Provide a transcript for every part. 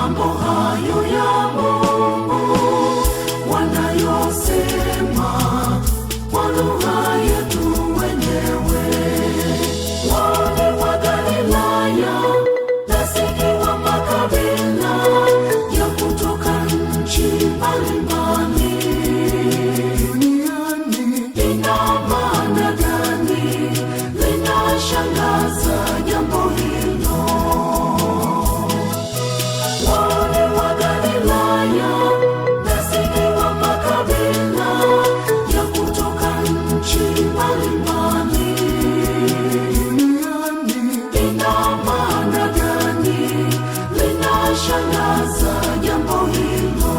mambo hayo ya Mungu wanayosema kwa lugha yetu wenyewe. Wale wa Galilaya nasi wa makabila ya kutoka nchi mbalimbali duniani, ina maana gani? Linashangaza jambo hilo. Wale wa Galilaya nasi wa makabila ya kutoka nchi mbalimbali duniani, ina maana gani? Linashangaza jambo hilo.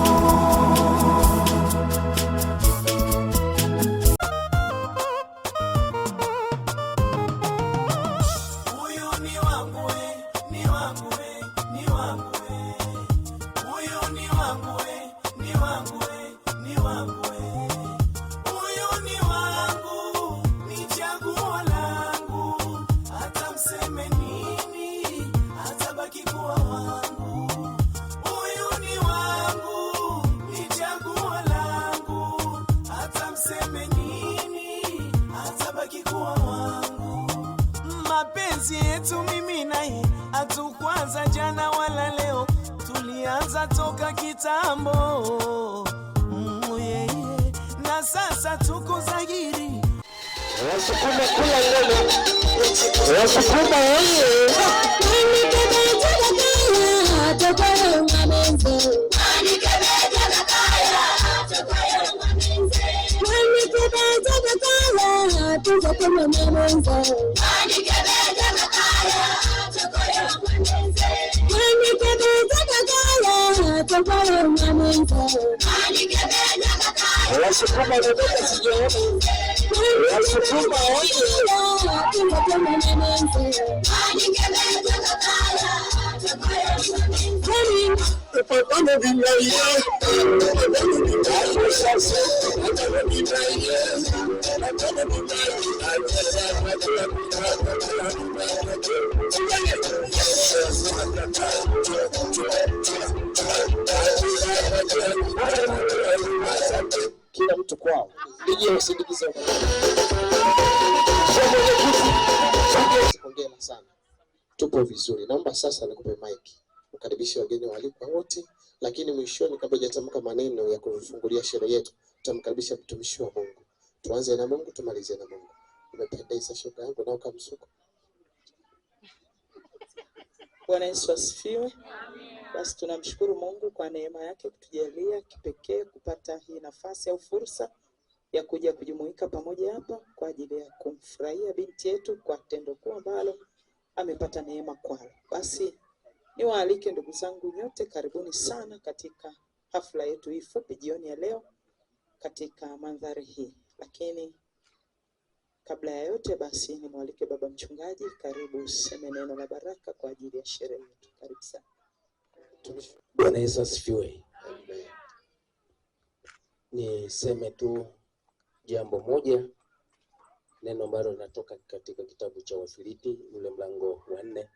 Mapenzi yetu mimi naye hatukwanza jana wala leo, tulianza toka kitambo. Na sasa tuko zahiri. Wasukuma kula ngoma, Wasukuma oye. Wasukuma ndoka sijaona. Wasukuma oye. Upapano binaiye. Kila mtu kwao. Nije usindikize. Hongera sana. Tupo vizuri. Naomba sasa nikupe mic. Ukaribishe wageni waalikwa wote, lakini mwishoni kabla hujatamka maneno ya kufungulia sherehe yetu, tutamkaribisha mtumishi wa Mungu. Tuanze na Mungu, tumalize na Mungu. Umependeza shoga yangu na ukamsuka. Bwana Yesu asifiwe. Basi tunamshukuru Mungu kwa neema yake kutujalia kipekee kupata hii nafasi au fursa ya kuja kujumuika pamoja hapa kwa ajili ya kumfurahia binti yetu kwa tendo kuu ambalo amepata neema kwalo. Basi niwaalike ndugu zangu nyote, karibuni sana katika hafla yetu hii fupi jioni ya leo katika mandhari hii. Lakini kabla ya yote basi nimwalike baba mchungaji, karibu useme neno la baraka kwa ajili ya sherehe yetu. Karibu sana. Bwana Yesu asifiwe. Niseme tu jambo moja, neno ambalo linatoka katika kitabu cha Wafilipi ule mlango wa 4.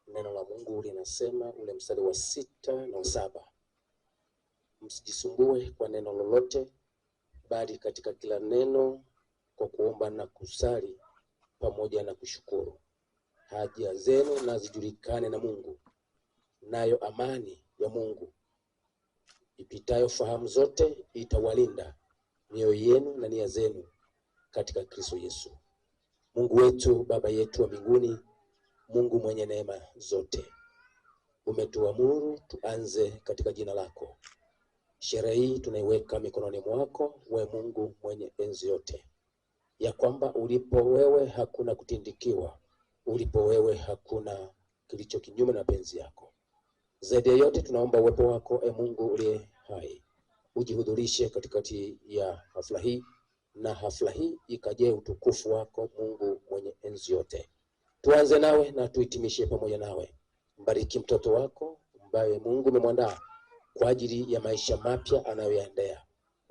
Neno la Mungu linasema ule mstari wa 6 na 7. Msijisumbue kwa neno lolote, bali katika kila neno kwa kuomba na kusali pamoja na kushukuru, haja zenu na zijulikane na Mungu, nayo amani ya Mungu ipitayo fahamu zote itawalinda mioyo yenu na nia zenu katika Kristo Yesu. Mungu wetu, Baba yetu wa mbinguni, Mungu mwenye neema zote, umetuamuru tuanze katika jina lako. Sherehe hii tunaiweka mikononi mwako, we Mungu mwenye enzi yote, ya kwamba ulipo wewe hakuna kutindikiwa, ulipo wewe hakuna kilicho kinyume na penzi yako. Zaidi ya yote tunaomba uwepo wako, Mungu uliye hai, ujihudhurishe katikati ya hafla hii, na hafla hii ikaje utukufu wako, Mungu mwenye enzi yote. Tuanze nawe na tuhitimishe pamoja nawe. Mbariki mtoto wako ambaye Mungu umemwandaa kwa ajili ya maisha mapya anayoyaendea.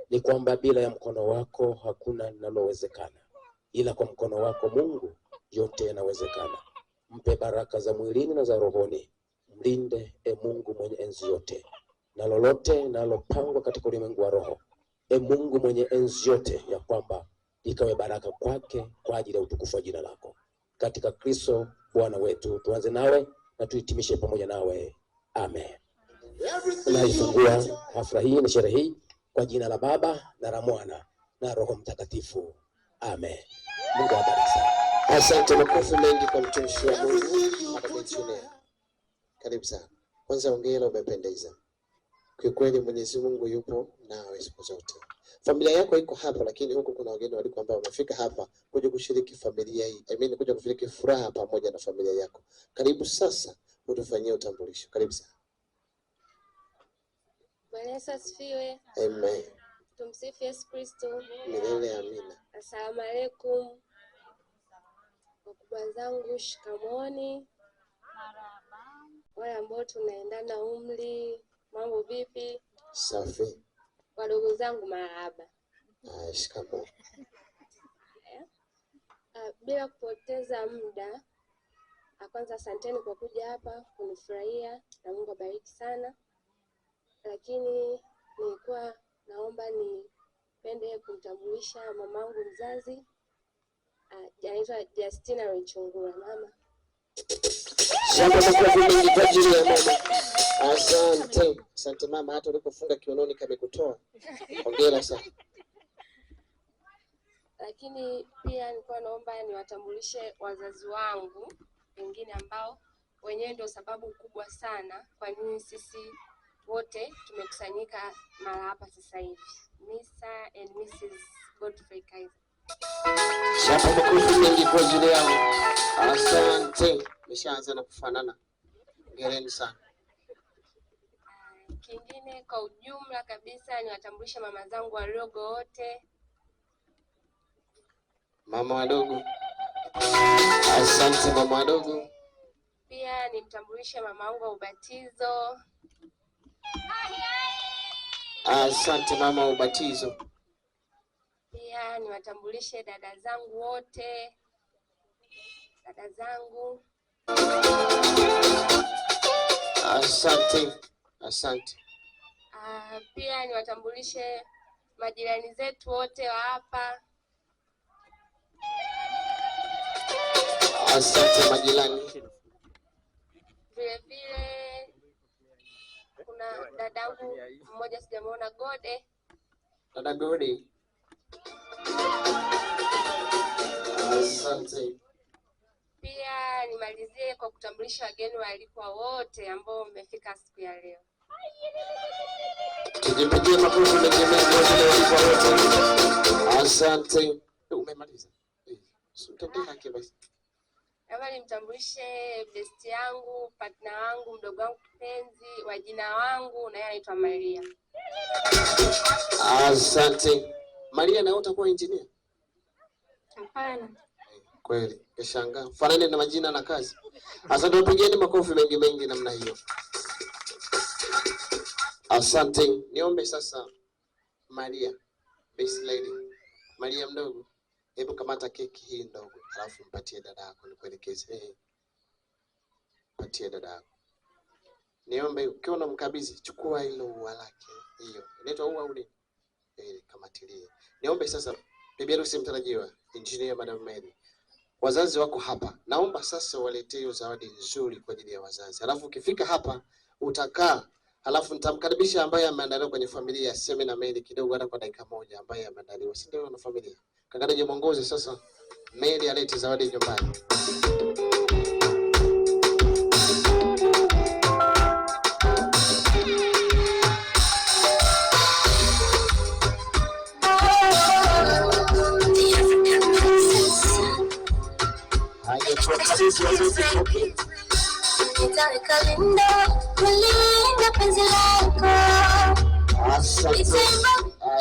Ni kwamba bila ya mkono wako hakuna linalowezekana, ila kwa mkono wako Mungu yote yanawezekana. Mpe baraka za mwilini na za rohoni, mlinde Mungu mwenye enzi yote, na lolote nalopangwa katika ulimwengu wa roho, Mungu mwenye enzi yote, ya kwamba ikawe baraka kwake kwa ajili ya utukufu wa jina lako, katika Kristo Bwana wetu. Tuanze nawe na tuhitimishe pamoja nawe. Amen. Naifungua hafla hii na sherehe hii kwa jina la Baba na la Mwana na Roho Mtakatifu. Amen. Mungu awabariki sana. Asante, makofi mengi kwa mtumishi wa Mungu Madam Engineer. Karibu sana. Kwanza hongera, umependeza. Kwa kweli Mwenyezi Mungu yupo nawe siku zote. Familia yako iko hapa, lakini huko kuna wageni waliko ambao wamefika hapa kuja kushiriki familia hii. Kuja kushiriki furaha pamoja na familia yako. Karibu sasa utufanyie utambulisho. Karibu sana. Bwana Yesu asifiwe. Amen. Tumsifu Yesu Kristo. Milele amina. Asalamu alaykum. Wakubwa zangu shikamoni. Wale ambao tunaendana umri, mambo vipi? Safi. Wadogo zangu marahaba. Shikamoo. Bila kupoteza muda, kwanza asanteni kwa kuja hapa kunifurahia na Mungu abariki sana. Lakini nilikuwa naomba nipende kumtambulisha mamangu mzazi, anaitwa Justina Rechungura. Mama. Asante. Asante mama, hata ulipofunga kiunoni kamekutoa. Hongera sana. Lakini pia nilikuwa naomba niwatambulishe wazazi wangu wengine ambao wenyewe ndio sababu kubwa sana kwa nini sisi wote tumekusanyika mara hapa sasa hivi. Mr. and Mrs. Godfrey Kaiser. Shapa makofi mengi kwa ajili yao. Asante. Meshaanza na kufanana. Hongereni sana. Kingine kwa ujumla kabisa niwatambulishe mama zangu wadogo wote. Mama wadogo. Asante mama wadogo. Pia nimtambulishe mama wangu wa ubatizo. Asante mama wa ubatizo. Pia niwatambulishe dada zangu wote. Dada zangu. Asante. Asante. Pia niwatambulishe majirani zetu wote wa hapa. Asante majirani. Vile vile kuna dadangu mmoja sijamuona, Gode. Dada Gode. Asante. Pia nimalizie kwa kutambulisha wageni waalikwa wote ambao mmefika siku ya leo. Tujipigie makofi mengi kwa wote. Asante. Umemaliza? Sitaendelea kibasi. Kama nimtambulishe best yangu, partner wangu, mdogo wangu kipenzi, wa jina wangu, na yeye anaitwa Maria. Asante. Maria, na utakuwa engineer? Hapana. Kweli, keshangaa. Fanane na majina na kazi. Asante, tupigeni makofi mengi namna hiyo. Asante. Niombe sasa Maria, best lady. Maria mdogo, hebu kamata keki hii ndogo, alafu mpatie dada yako nikuelekeze. Patie dada yako. Niombe ukiwa unamkabidhi, chukua hilo ua lake. Hiyo. Inaitwa ua au nini? Kamatilie. Niombe sasa bibi harusi mtarajiwa, Engineer Madam Mary. Wazazi wako hapa. Naomba sasa waletee zawadi nzuri kwa ajili ya wazazi. Alafu ukifika hapa utakaa, alafu nitamkaribisha ambaye ameandaliwa kwenye familia, aseme na Mary kidogo hata kwa dakika moja ambaye ameandaliwa. Si ndio na familia? Kakadaje mwongoze sasa Mary alete zawadi nyumbani.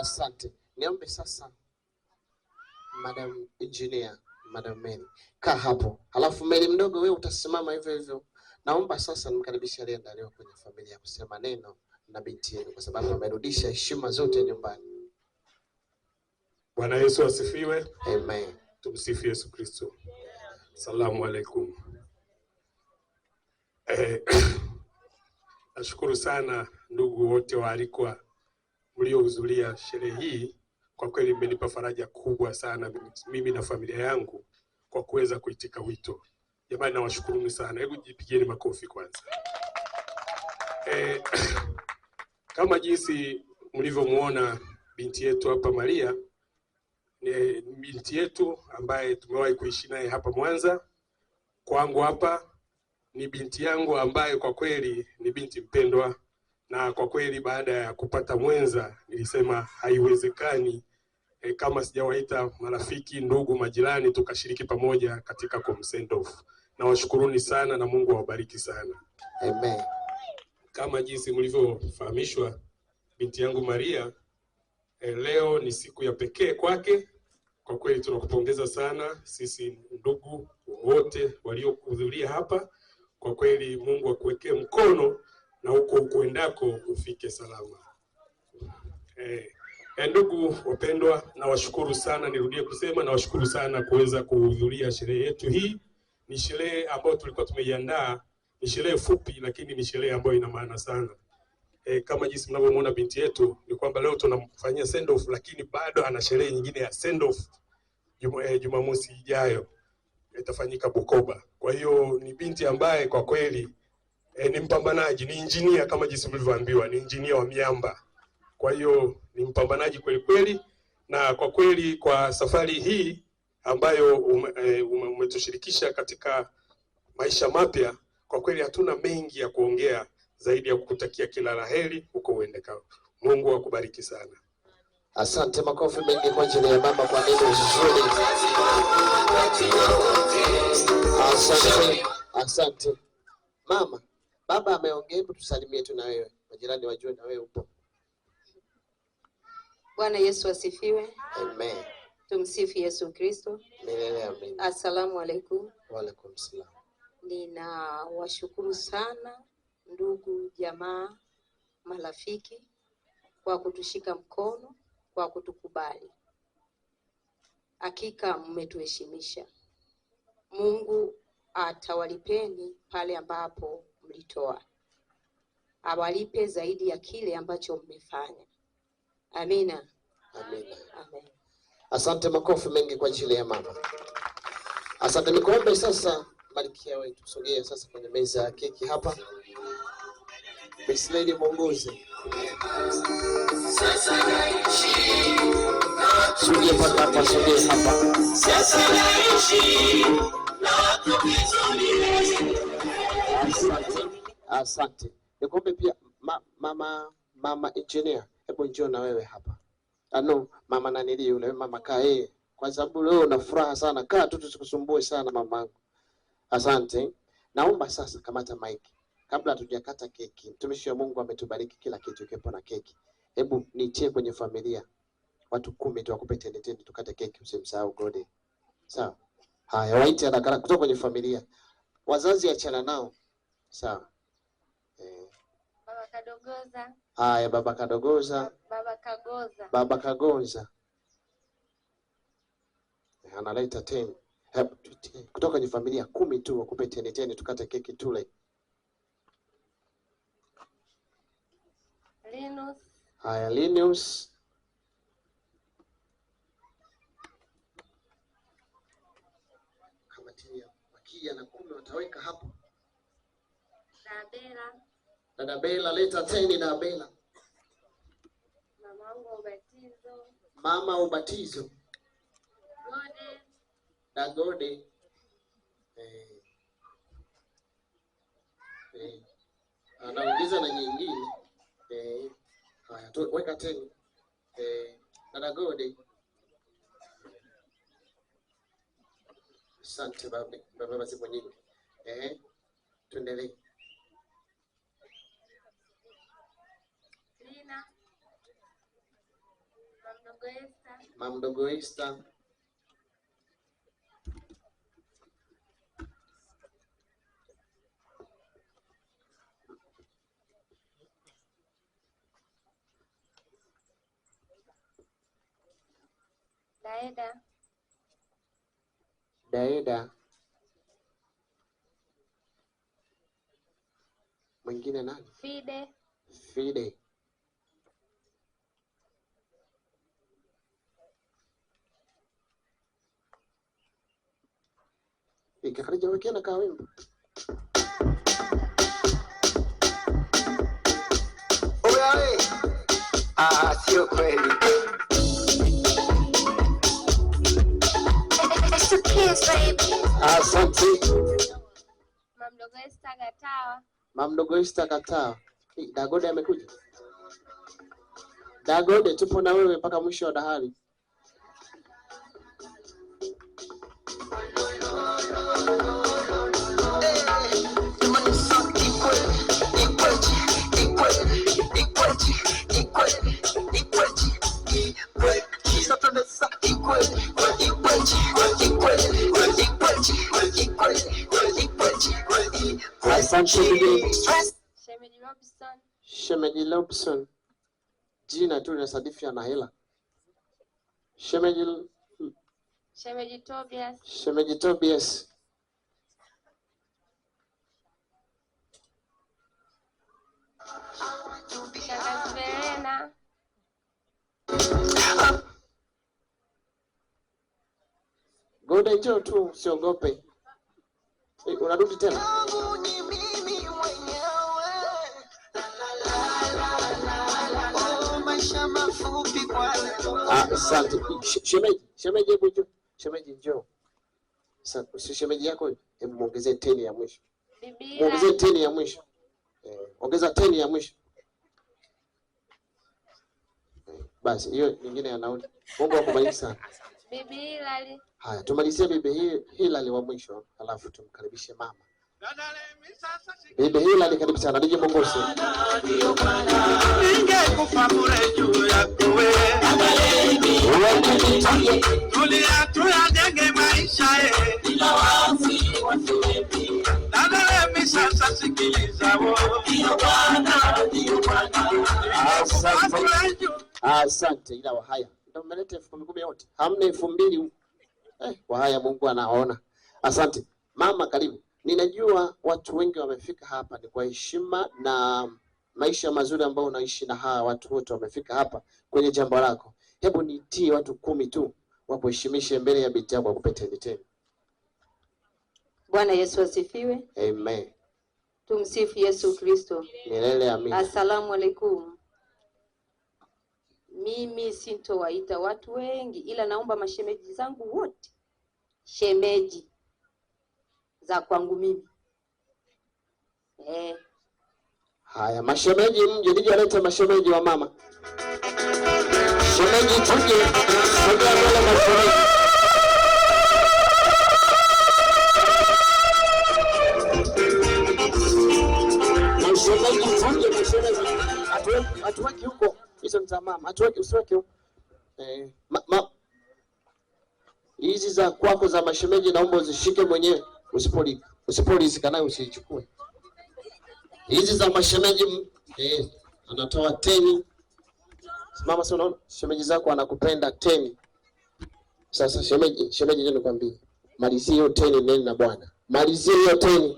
Asante. Niombe sasa Madam Engineer, Madam Mary, kaa hapo. Halafu Mary mdogo, wewe utasimama hivyo hivyo. Naomba sasa nimkaribishe aliyeandaliwa kwenye familia kusema neno na binti yenu, kwa sababu amerudisha heshima zote nyumbani. Bwana Yesu asifiwe. Amen. Tumsifu Yesu Kristo. Salamu alaikum. Nashukuru sana ndugu wote waalikwa mliohudhuria sherehe hii. Kwa kweli mmenipa faraja kubwa sana mimi na familia yangu kwa kuweza kuitika wito. Jamani, nawashukuruni sana. Hebu jipigieni makofi kwanza. Kama jinsi mlivyomuona binti yetu hapa Maria, ni binti yetu ambaye tumewahi kuishi naye hapa Mwanza. Kwangu hapa ni binti yangu ambaye kwa kweli ni binti mpendwa, na kwa kweli baada ya kupata mwenza nilisema haiwezekani kama sijawaita marafiki, ndugu, majirani tukashiriki pamoja katika send off. Na washukuruni sana na Mungu awabariki sana. Amen. Kama jinsi mlivyofahamishwa, binti yangu Maria leo ni siku ya pekee kwake. Kwa kweli tunakupongeza sana sisi ndugu wote waliohudhuria hapa. Kwa kweli Mungu akuwekee mkono na huko uendako ufike salama. Ndugu wapendwa, nawashukuru sana, nirudie kusema nawashukuru sana kuweza kuhudhuria sherehe yetu hii. Ni sherehe ambayo tulikuwa tumeiandaa, ni sherehe fupi lakini ni sherehe ambayo ina maana sana. Kama jinsi mnavyomuona binti yetu, ni kwamba leo tunamfanyia send off, lakini bado ana sherehe nyingine ya send off Jumamosi ijayo itafanyika Bukoba. Kwa hiyo ni binti ambaye kwa kweli ni mpambanaji, ni engineer kama jinsi mlivyoambiwa, ni engineer wa miamba. Kwa hiyo ni mpambanaji kweli kweli, na kwa kweli kwa safari hii ambayo umetushirikisha katika maisha mapya, kwa kweli hatuna mengi ya kuongea zaidi ya kukutakia kila laheri huko uendekao. Mungu akubariki sana. Asante, makofi mengi kwa ajili ya mama kwa neno zuri. Asante, asante. Mama, baba ameongea, tusalimie tu na wewe. Majirani wajue na wewe upo. Bwana Yesu asifiwe. Amen. Tumsifu Yesu Kristo. Milele amina. Asalamu alaykum. Wa alaykum salam. Ninawashukuru sana ndugu, jamaa, marafiki kwa kutushika mkono, kwa kutukubali. Hakika mmetuheshimisha. Mungu atawalipeni pale ambapo mlitoa. Awalipe zaidi ya kile ambacho mmefanya. Amina. Amina. Amen. Asante, makofi mengi kwa ajili ya mama. Asante, nikuombe sasa Malkia wetu sogea sasa kwenye meza ya keki hapa. Miss Lady Mwongozi. Sasa naishi Sogea hapa, sogea hapa. sasa naishi na kukizuni. Asante. Nikuombe pia mama engineer, hebu njoo na wewe hapa. No, mama nanili yule mama kaa kwa sababu leo una furaha sana. Kaa tu tusikusumbue sana mamangu. Asante. Naomba sasa kamata mic. Kabla hatujakata keki. Mtumishi wa Mungu ametubariki kila kitu ikiwepo na keki. Hebu nitie kwenye familia. Watu 10 tu wakupe tende tukate keki, usimsahau Gode. Sawa. Haya, waite haraka kutoka kwenye familia. Wazazi achana nao. Sawa. Baba Kadogoza. Haya, baba Kadogoza. Baba Kagoza. Baba Kagonza. Analeta 10. Kutoka kwenye familia 10 tu wakupe tende tukate keki tule. Linus. Haya, Linus. Kama tia wakia na 10 wataweka hapo. Dabela. Dada Bella, leta 10 na Bella. Mama wangu wa ubatizo. Mama ubatizo. Gode. Na Gode. Anaongeza na nyingine. Haya, weka 10. Dada Gode. Asante baba zipo nyingi. Tuendelee. Lina. Mamdogo Esther. Mamdogo Esther. Daeda. Daeda. Mwingine nani? Fide. Fide. Ikakarija wekea na kawimbo. Oye, sio kweli. Asante. Mamdogo Esther Gatawa. Mamdogo Esther Gatawa. Dagode amekuja. Dagode, tupo na wewe mpaka mwisho wa dahari. Shemeji Robinson. Shemeji Robinson. Jina tu linasadifia na hela. Shemeji Tobias. Shemeji Tobias. Shangazi Verena. Goda njoo tu, usiogope. Unarudi tena. Asante. Shemeji hebu njoo. Shemeji njoo. Sasa shemeji yako hebu muongezee 10 ya mwisho. Muongezee 10 ya mwisho. Ongeza 10 ya mwisho. Basi hiyo nyingine ya nauli. Mungu akubariki sana. Bibi Hilali. Haya, tumalizie Bibi Hilali wa mwisho, alafu tumkaribishe mama. Bibi Hilali, karibu sana. Nije Mongosi. Ningekufa bure juu yako wewe. Tulia tuyajenge maisha bila wazi watu wengi. Dada sasa sikiliza wewe. Ndio Bwana, ndio Bwana. Asante. Ila wahaya ndio mmeleta 10,000 yote, hamna 2,000 wahaya. Mungu anaona. Asante mama, karibu. Ninajua watu wengi wamefika hapa ni kwa heshima na maisha mazuri ambayo unaishi na hawa watu wote wamefika hapa kwenye jambo lako. Hebu nitie watu 10 tu wakuheshimishe mbele ya binti yako, akupe teni. Bwana Yesu asifiwe. Amen. Tumsifu Yesu Kristo. Milele amina. Asalamu alaykum. Mimi sintowaita watu wengi, ila naomba mashemeji zangu wote, shemeji za kwangu mimi. Haya, mashemeji mje, nije alete mashemeji wa mama. Shemeji tuje, sogea mbele mashemeji. Mashemeji tuje, mashemeji. Atuweki huko, hizo ni za mama. Atuweki, usiweke huko. Hizi za kwako za mashemeji naomba uzishike mwenyewe, usipolizika nayo usichukue. Hizi za mashemeji anatoa 10. Mama, sio unaona shemeji zako anakupenda 10. Sasa shemeji ndio nikwambie, malizie hiyo 10 nene na Bwana. Malizie hiyo 10.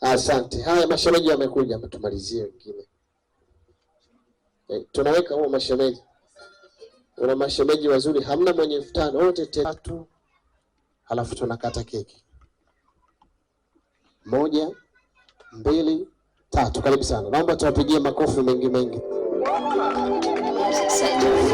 Asante. Haya, mashemeji wamekuja, tumalizie wengine. Tunaweka huo mashemeji. Una mashemeji wazuri, hamna mwenye 5, wote 3. Halafu tunakata keki. 1, 2, 3. Karibu sana. Naomba tuwapigie makofi mengi. Asante.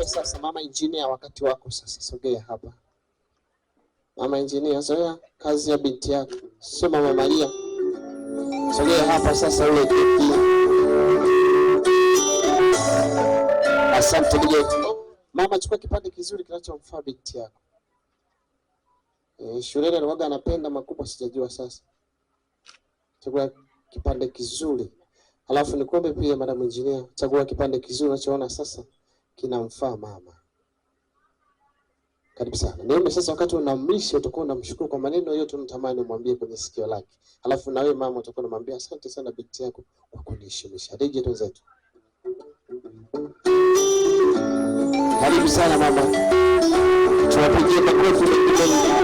Sasa mama engineer, wakati wako sasa, sogea hapa. Mama engineer, zoea kazi ya binti yako. Sio Mama Maria. Sogea hapa sasa ule keki. Asante DJ. Mama, chukua kipande kizuri kinachomfaa binti yako. Shuleni anawaga anapenda makubwa, sijajua sasa. Chukua kipande kizuri. Alafu nikuombe pia Madam Engineer, chagua kipande kizuri unachoona sasa kinamfaa mama. Karibu sana. Niombe sasa wakati unamlisha utakuwa unamshukuru kwa maneno yote unatamani umwambie kwenye sikio lake. Alafu na wewe mama utakuwa unamwambia asante sana binti yako kwa kuniheshimisha. DJ wenzetu. Karibu sana mama. Tuwapigie makofi mengi.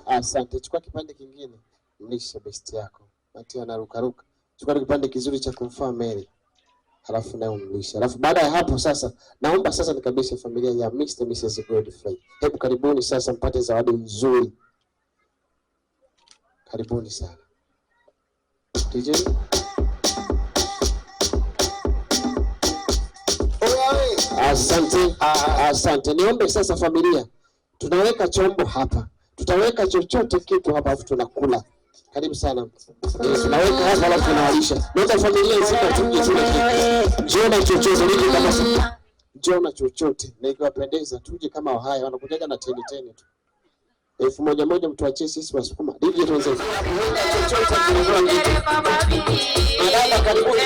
Asante. Chukua kipande kingine. Mlisha besti yako. Matia na ruka. Chukua kipande kizuri cha kumfaa Mary. Halafu nayo mlisha. Halafu baada ya hapo sasa naomba sasa nikabishe familia ya Mr. Mrs. Godfrey. Hebu karibuni sasa mpate zawadi nzuri. Karibuni sana. DJ. Asante. Niombe sasa familia. Tunaweka chombo hapa. Tutaweka chochote kitu hapa afu tunakula. Karibu sana. Tunaweka hapa alafu tunawalisha. Nenda familia nzima tuje tule. Jiona chochote nini kama sasa. Jiona chochote na ikiwapendeza tuje kama Ohio wanakujaga na 10 tu. 1000 mtu achie sisi wasukuma. DJ tuanze. Chochote kinavyo nini. Madada karibuni.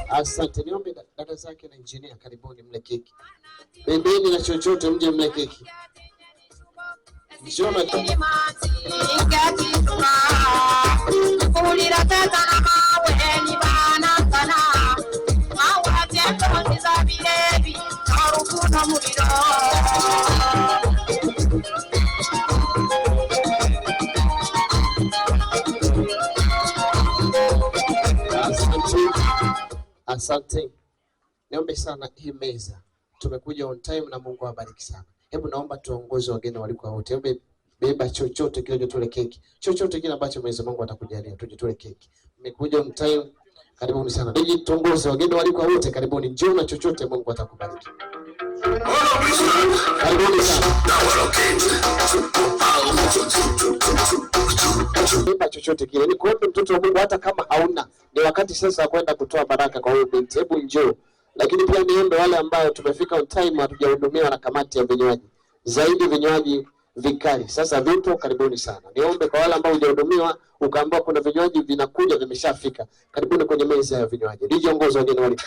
Asante. Niombe dada zake na engineer karibuni mle keki. Pembeni na chochote mje mle keki. Njoma Asante. Niombe sana hii meza. Tumekuja on time na Mungu awabariki sana. Hebu naomba tuongoze wageni walikuwa wote. Hebu beba chochote kile tule keki. Chochote kile ambacho Mwenyezi Mungu atakujalia tuje tule keki. Mmekuja on time. Karibuni sana. Nije tuongoze wageni walikuwa wote karibuni. Njoo na chochote Mungu atakubariki. Karibuni sana. Beba chochote kile. Ni kuombe mtoto wa Mungu hata kama hauna. Ni wakati sasa kwenda kutoa baraka kwa huyo binti. Hebu njoo. Lakini pia niombe wale ambao tumefika on time hatujahudumiwa na kamati ya vinywaji. Zaidi vinywaji vikali. Sasa vipo karibuni sana. Niombe kwa wale ambao hujahudumiwa ukaambiwa kuna vinywaji vinakuja vimeshafika. Karibuni kwenye meza ya vinywaji. DJ ongoza wageni walipo.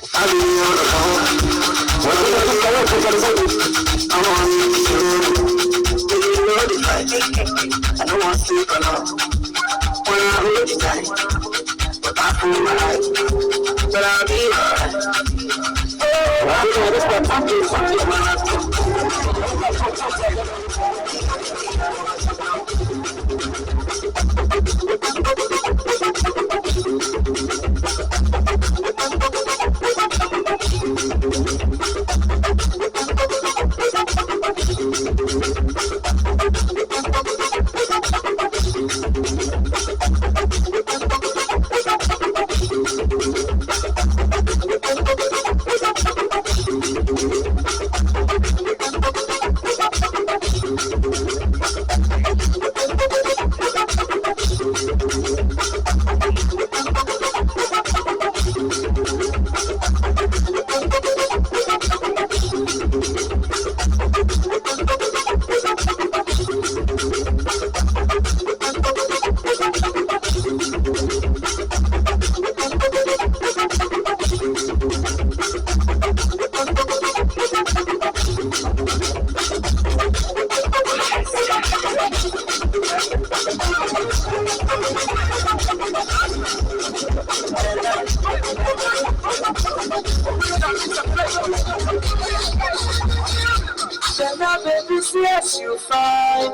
baby, yes, you fine.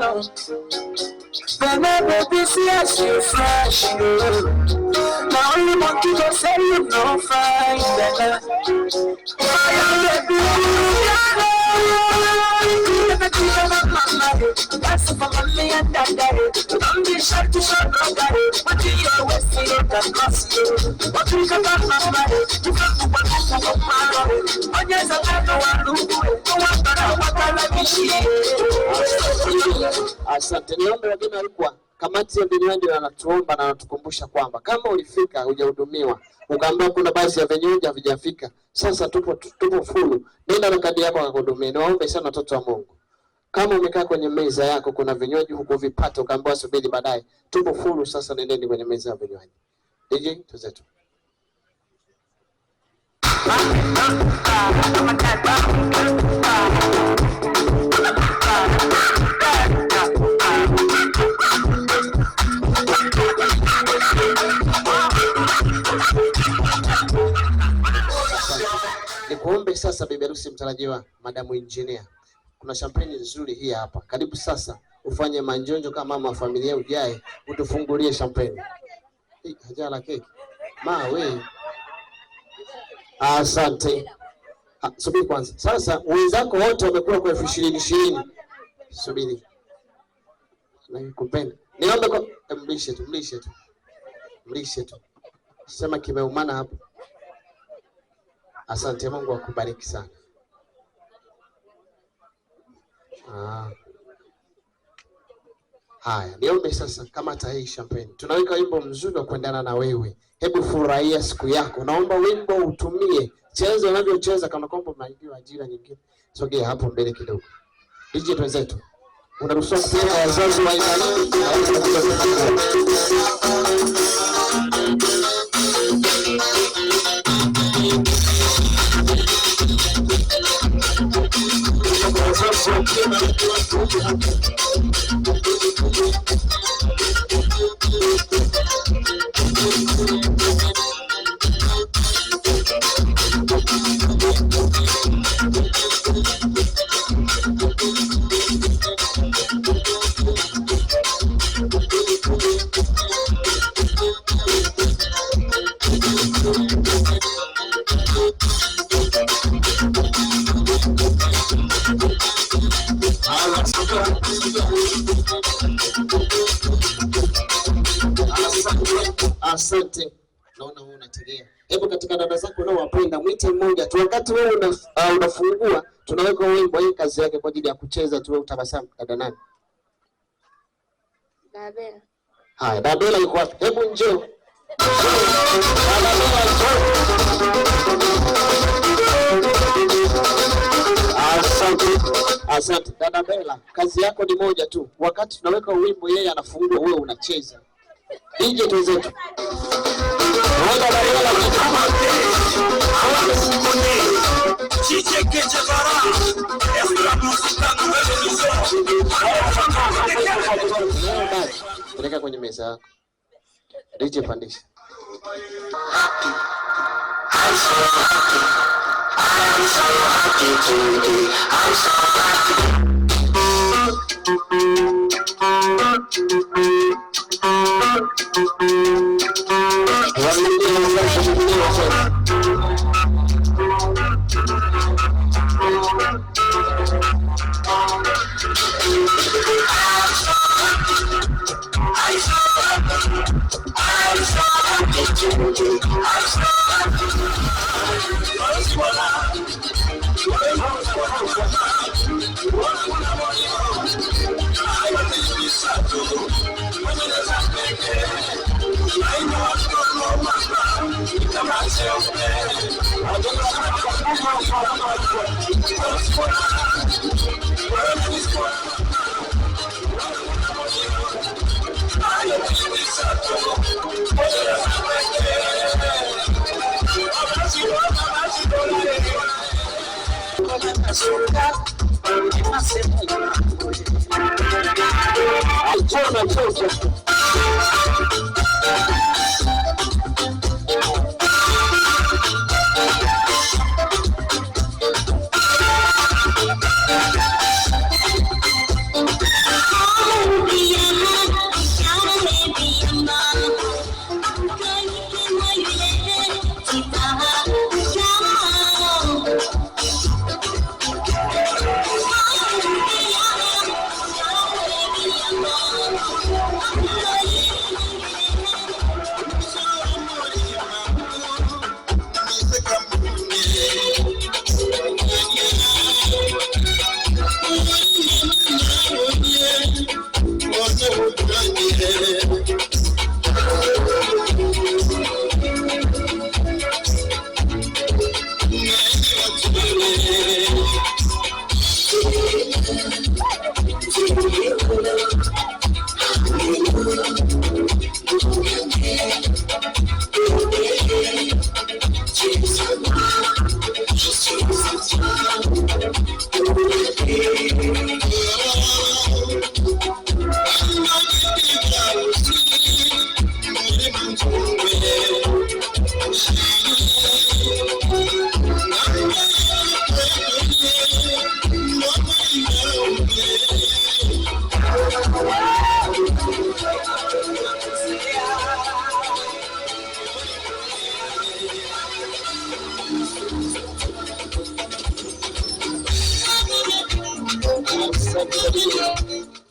Baby, yes, you fresh. Now only monkey go say you no fine. Baby, That's for mommy and daddy. Don't be shy to show nobody. What you always say you can cross you. What you can do, somebody. You can't do what you can do. When you're so bad, no one do it. No one better, what I like is she. Asante. Niombe wageni walikuwa kamati ya vinywaji wanatuomba na wanatukumbusha kwamba kama ulifika hujahudumiwa ukaambiwa kuna baadhi ya vinywaji havijafika, sasa tupo fulu, nenda na kadi yako akakuhudumia. Niwaombe sana watoto wa Mungu, kama umekaa kwenye meza yako kuna vinywaji huko vipata ukaambiwa subiri baadaye, tupo fulu sasa, nendeni kwenye meza ya vinywaji. DJ tuzetu. Nikuombe sasa bibi harusi mtarajiwa, Madamu Engineer, kuna champagne nzuri hii hapa. Karibu sasa ufanye manjonjo kama mama wa familia, ujae utufungulie champagne. Hajala keki. We. Asante. Subiri kwanza. Sasa wenzako wote wamekula kwa 20,000. Subiri. Nakupenda. Niombe kwa mlishe tu. Sema kimeumana hapo. Asante, Mungu akubariki sana. Haya, niombe sasa kama hii champagne. Tunaweka wimbo mzuri wa kuendana na wewe. Hebu furahia siku yako. Naomba wimbo utumie. Cheza unavyocheza kana kwamba umeahidiwa ajira nyingine. Sogea hapo mbele kidogo. DJ wenzetu, unaruhusiwa kupiga wazazi wa imani na watu kupiga. Asante. Naona wewe unategea. Hebu katika dada zako nao wapenda mwite mmoja tu. Wakati wewe unafungua tunaweka wimbo hii kazi yake kwa ajili ya kucheza tu, wewe utabasamu. Dada nani? Dabela. Haya, Dabela yuko wapi? Hebu njoo. Asante. Dada Bella, kazi yako ni moja tu. Wakati tunaweka wimbo yeye anafungua, wewe unacheza. DJ tuzetu. Peleka kwenye meza yako. DJ pandisha. I'm so happy today. I'm so happy.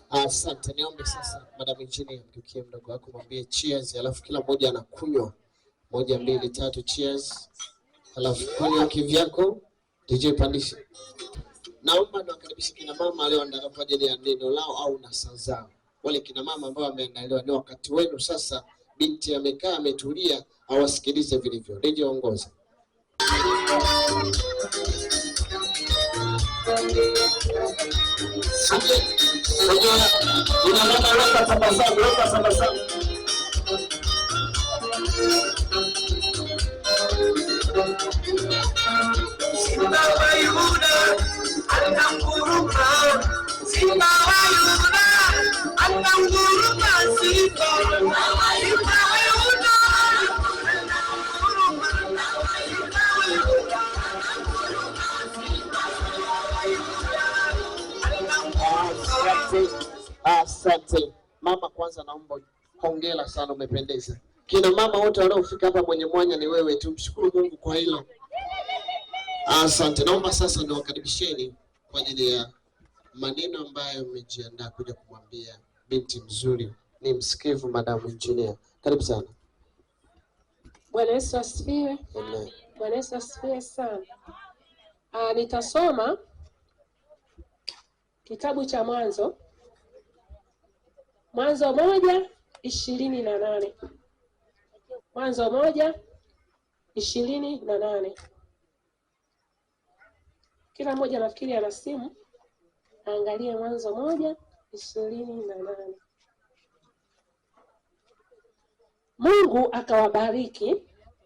Asante. Niombe sasa Madam Engineer mtukie mdogo wako mwambie cheers, alafu kila mmoja anakunywa 1 2 3 cheers, alafu kunywa kivyako. DJ pandisha. Naomba niwakaribishe kina mama leo ndio kwa ajili ya neno lao au nasaa zao. Wale kina mama ambao wameandaliwa ni wakati wenu sasa. Binti amekaa ametulia, awasikilize vilivyo. DJ ongoza. Simba wa Yuda ananguruma, Simba wa Yuda ananguruma, Simba wa Yuda Asante. Mama kwanza naomba hongera sana, umependeza. Kina mama wote wanaofika hapa mwenye mwanya ni wewe, tumshukuru Mungu kwa hilo. Asante. Naomba sasa niwakaribisheni kwa ajili ya maneno ambayo mmejiandaa kuja kumwambia binti mzuri. Ni msikivu Madam Engineer. Karibu sana. Bwana Yesu asifiwe. Amen. Bwana Yesu asifiwe sana. Nitasoma kitabu cha Mwanzo 1:28. Mwanzo 1:28. Kila mmoja nafikiri ana simu, angalia Mwanzo 1:28. Mungu akawabariki,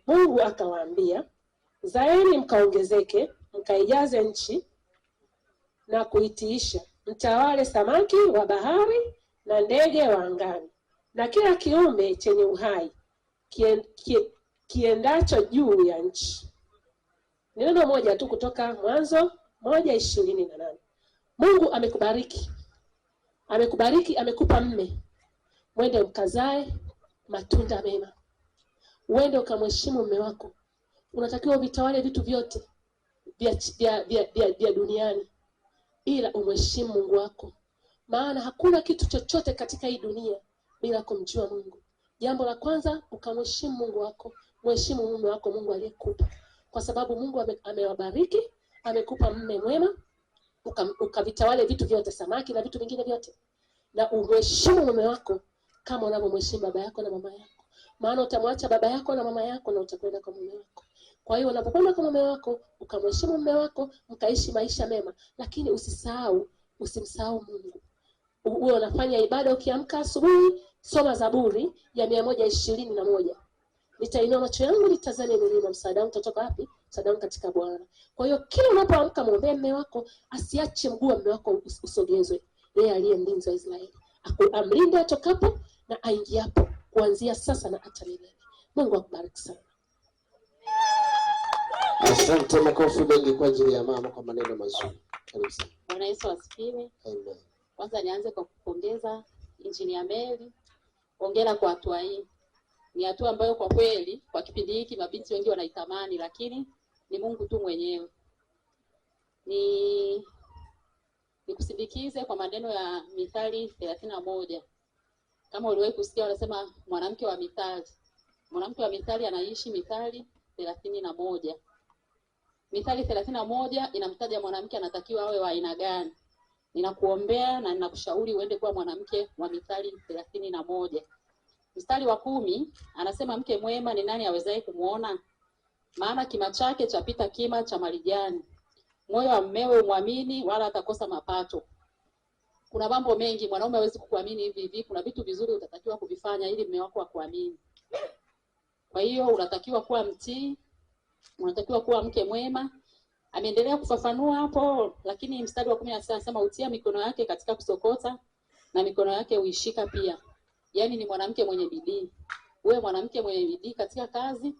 Mungu akawaambia, zaeni mkaongezeke, mkaijaze nchi na kuitiisha, mtawale samaki wa bahari na ndege wa angani na kila kiumbe chenye uhai kiendacho juu ya nchi. Ni neno moja tu kutoka Mwanzo 1:28. Mungu amekubariki. Amekubariki, amekupa mme. Mwende mkazae matunda mema. Uende ukamheshimu mume wako. Unatakiwa vitawale vitu vyote vya duniani, ila umheshimu Mungu wako. Maana hakuna kitu chochote katika hii dunia bila kumjua Mungu. Jambo la kwanza, ukamheshimu Mungu wako, mheshimu mume wako Mungu aliyekupa. Kwa sababu Mungu amewabariki, amekupa mume mwema, ukavitawale vitu vyote, samaki na vitu vingine vyote. Na umheshimu mume wako kama unavyomheshimu baba yako na mama yako. Maana utamwacha baba yako na mama yako na utakwenda kwa mume wako. Kwa hiyo unapokwenda kwa mume wako, ukamheshimu mume wako, mkaishi maisha mema, lakini usimsahau Mungu. Uwe unafanya ibada ukiamka asubuhi, soma Zaburi ya 121. Nitainua macho yangu nitazame milima, msaada wangu utatoka wapi? Msaada wangu katika Bwana. Kwa hiyo kila unapoamka muombe mume wako, asiache mguu wa mume wako usogezwe. Yeye aliye mlinzi wa Israeli, amlinde atokapo na aingiapo, kuanzia sasa na hata milele. Mungu akubariki sana. Asante. Makofi mengi kwa ajili ya mama kwa maneno mazuri. Karibu sana. Bwana Yesu asifiwe. Amen. Kwanza nianze kwa kupongeza Engineer Mary. Hongera kwa hatua hii. Ni hatua ambayo kwa kweli kwa kipindi hiki mabinti wengi wanaitamani, lakini ni Mungu tu mwenyewe. Nikusindikize kwa maneno ya Mithali 31. Kama uliwahi kusikia wanasema mwanamke wa Mithali. Mwanamke wa Mithali anaishi Mithali 31. Mithali 31 inamtaja mwanamke anatakiwa awe wa aina gani. Ninakuombea na ninakushauri uende kuwa mwanamke wa Mithali 31. Mstari wa 10 anasema mke mwema ni nani awezaye kumuona? Maana kima chake chapita kima cha marijani. Moyo wa mmewe umwamini wala atakosa mapato. Kuna mambo mengi mwanaume hawezi kukuamini hivi hivi. Kuna vitu vizuri utatakiwa kuvifanya ili mume wako akuamini. Kwa hiyo unatakiwa kuwa mtii, unatakiwa kuwa mke mwema. Ameendelea kufafanua hapo, lakini mstari wa 16 anasema utia mikono yake katika kusokota na mikono yake uishika pia. Yaani ni mwanamke mwenye bidii. Wewe mwanamke mwenye bidii katika kazi,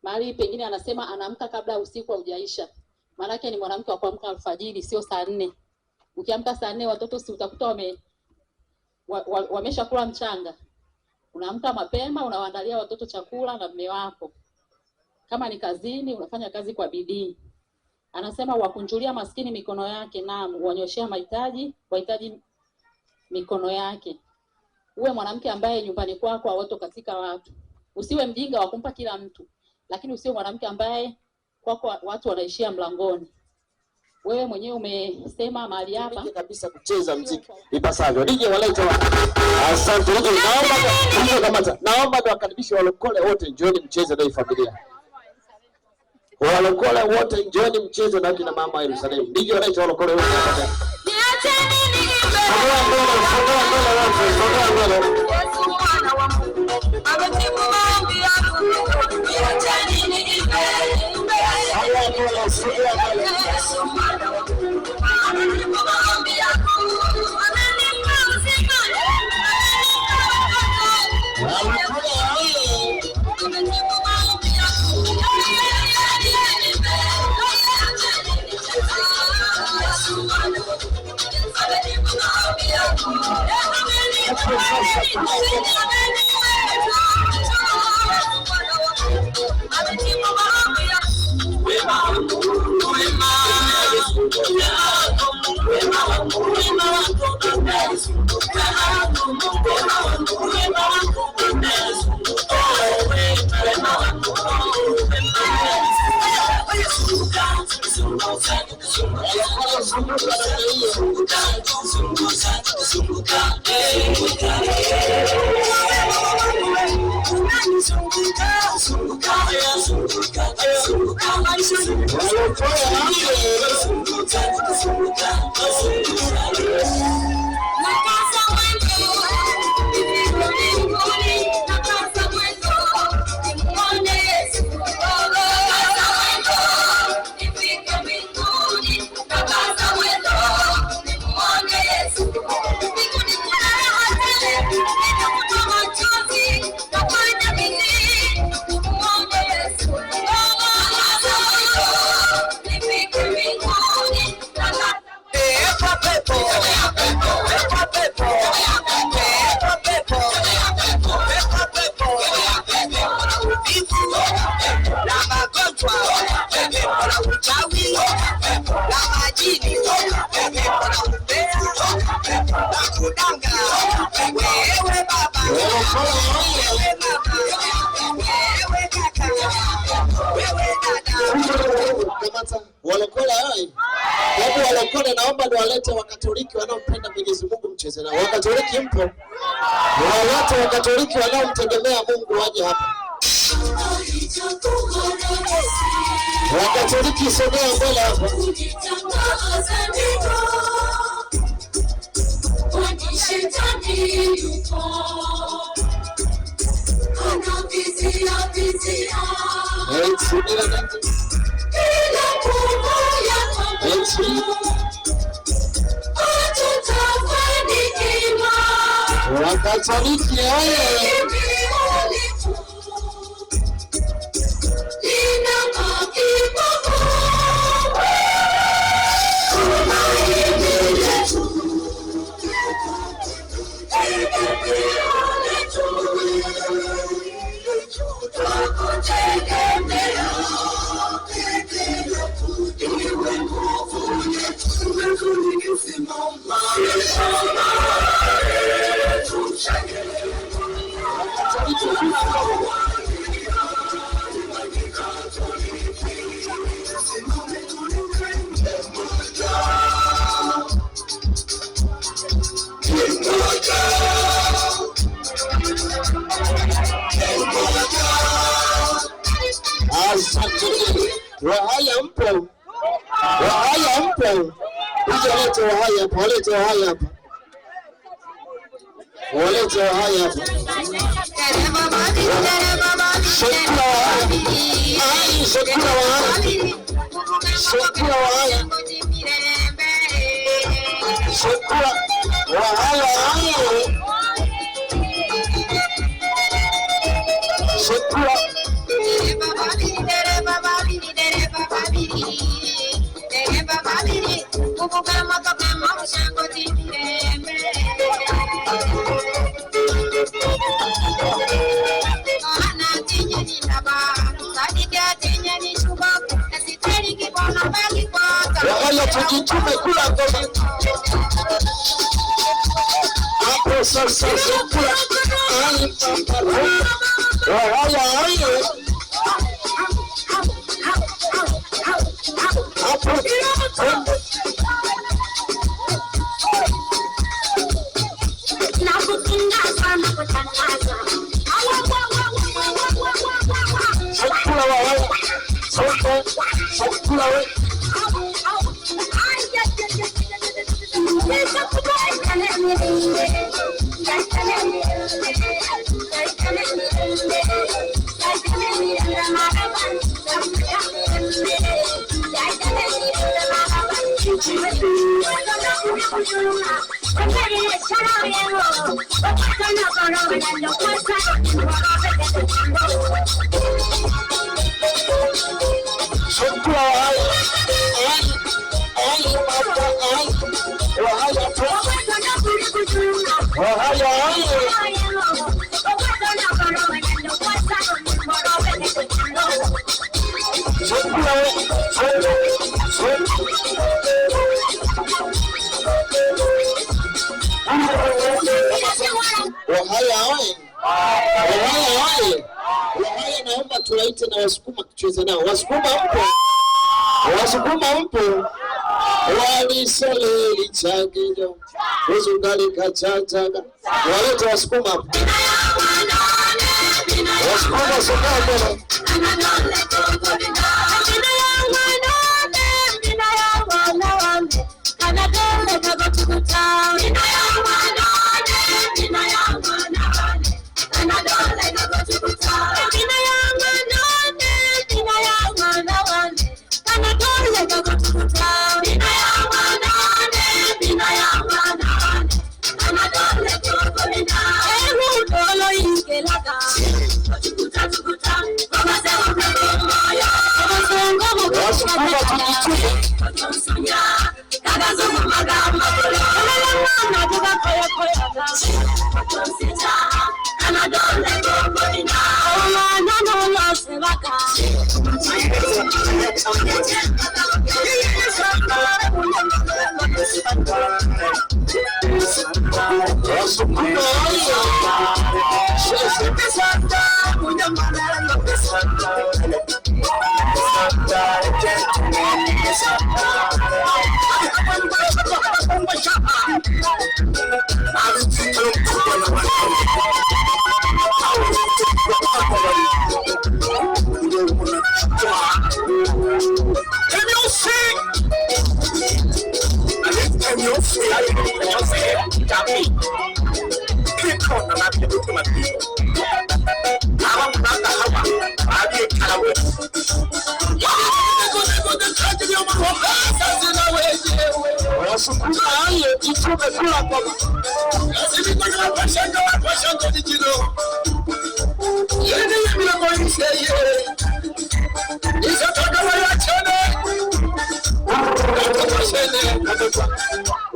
mahali pengine anasema anaamka kabla usiku haujaisha. Maana yake ni mwanamke wa kuamka alfajiri, sio saa 4. Ukiamka saa 4 watoto si utakuta wameshakula mchanga. Unaamka mapema, unawaandalia watoto chakula na mume wako. Kama ni kazini, unafanya kazi kwa bidii. Anasema wakunjulia maskini mikono yake na wanyoshea wahitaji mikono yake. Uwe mwanamke ambaye nyumbani kwako hawato katika watu. Usiwe mjinga wa kumpa kila mtu, lakini usiwe mwanamke ambaye kwako watu wanaishia mlangoni. Wewe mwenyewe umesema mahali hapa kabisa kucheza muziki ipasavyo. DJ waleta. Asante DJ. Naomba niwakaribishe walokole wote, njooni mcheze na familia. Walokole wote njooni mcheze na kina mama Yerusalemu. DJ waleta walokole wote hapa. Yesu mwana wa Mungu amejibu maombi yako. Niacheni niimbe. Yesu mwana wa Mungu amejibu maombi yako. Amenipa uzima. Amejibu maombi yako. Yesu mwana wa Mungu amejibu maombi yako. Walokole hai. Hebu walokole naomba niwalete Wakatoliki wanaompenda Mwenyezi Mungu mcheze nao. Wakatoliki mpo? Wale Wakatoliki wanaomtegemea Mungu waje hapa. Wakatoliki sogea mbele hapa. Wakatoliki oye! Wahaya mpo? Wahaya mpo? Walete wahaya hapa. walete haya shakula tujitume kula ngoma hapo sasa kula naomba tuwaite na Wasukuma tucheze nao. Wasukuma mpo walisole lichagijo uzungali kachataga walete Wasukuma hapo. Wasukuma sokamo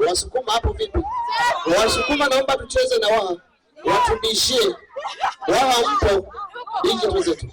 Wasukuma hapo vipi? Wasukuma naomba tucheze na wao. Watubishie. Wao mpo. Inje tuweze tu.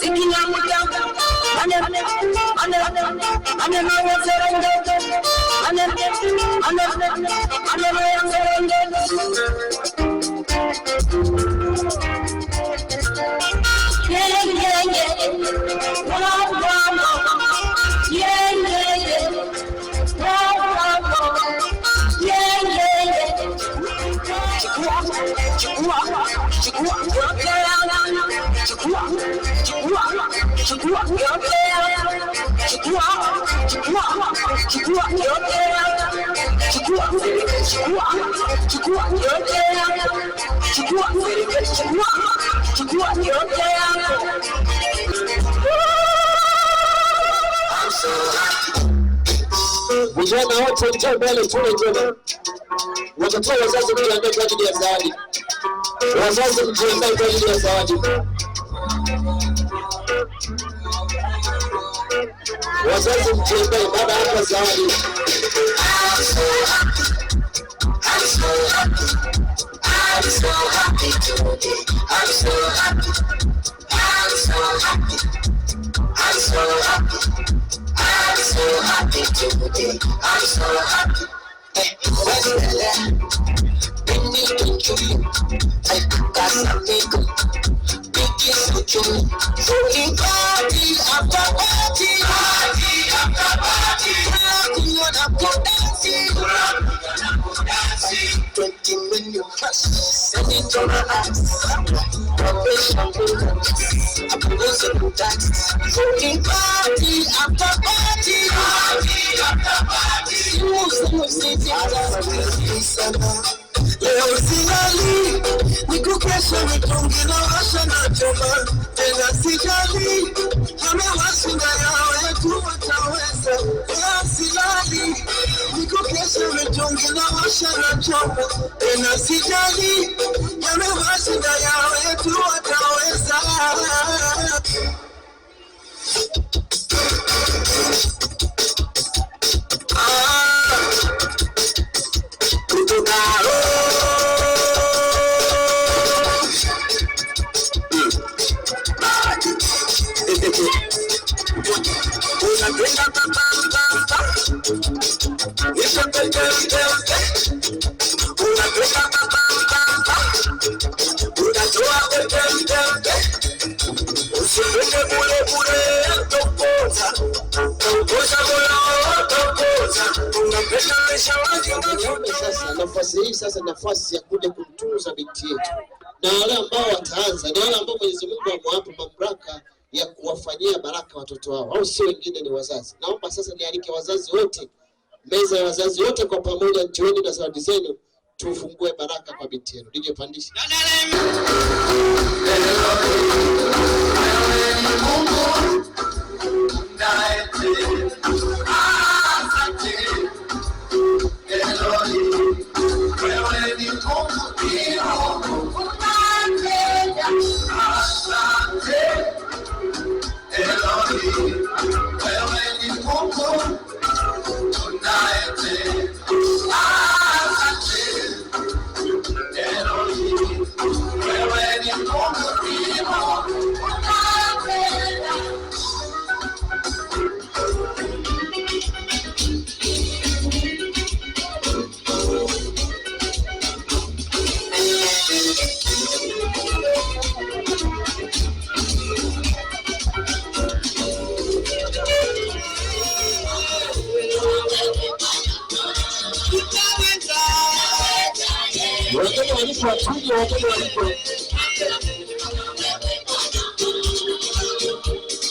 Sikia Vijana wote njoo mbele tule njoo. Watoto wazazi mjiandae kwa ajili ya zawadi. Wazazi mjiandae kwa ajili ya zawadi. Wazazi mjiandae baada ya zawadi. I'm so happy today. I'm so happy. I'm so happy. I'm so happy. I'm so happy today. I'm so happy. What's that? Bini tunjui. Kasa piku. Biki suchuni. Party after party. Party after party. Kunyona kudansi. 20 million cash. Send it to my ass. Probation I'm losing the tax. Party after party. Party after party. Leo silali, niko kesho nikonge na washa na choma. Tena sijali, amewashinda yao yetu wataweza. Leo silali, niko kesho nikonge na washa na choma. Tena sijali, amewashinda yao yetu wataweza. Nafasi hii sasa nafasi ya kuja kumtunza binti yetu. Na wale ambao wataanza, na wale ambao Mwenyezi Mungu amewapa mamlaka ya kuwafanyia baraka watoto wao, au sio wengine ni wazazi. Naomba sasa nialike wazazi wote, meza ya wazazi wote kwa pamoja, njooni na zawadi zenu, tufungue baraka kwa binti yetu. DJ pandisha.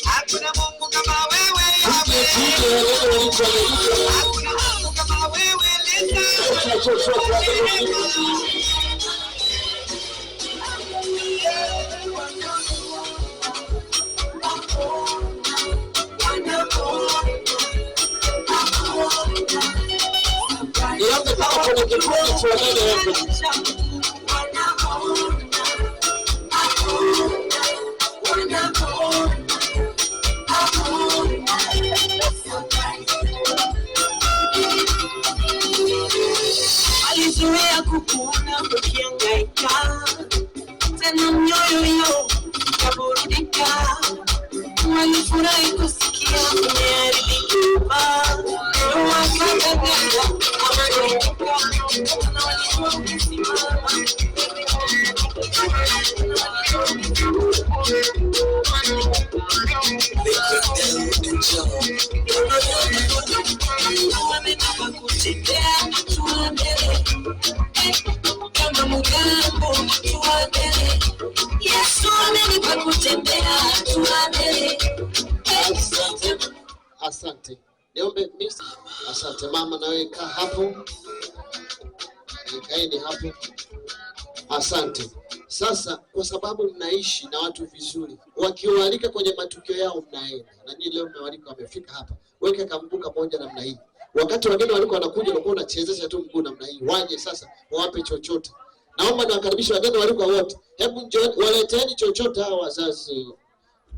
Hakuna Mungu kama wewe, hakuna Mungu kama wewe, alizoea kukuona ukihangaika, tena mioyo yo kaburudika. walifurahi kusikia umeharibika. Wakakaganda wanaoibuka na walijua ukisimama. Wamenapa kutembea tuwa mbele, kama mugambo tuwa mbele. Yesu wamenapa kutembea tuwa mbele. Asante. Niombe miss. Asante mama, nawe kaa hapo. Kaeni hapo. Asante. Sasa kwa sababu mnaishi na watu vizuri, wakiwaalika kwenye matukio yao mnaenda. Na nyinyi leo mmewalika wamefika hapa. Weka kambuka moja namna hii. Wakati wageni walikuwa wanakuja unakuwa unachezesha tu mguu namna hii. Waje sasa wawape chochote. Naomba niwakaribishe wageni walikuwa wote. Hebu njoo waleteni chochote hao wazazi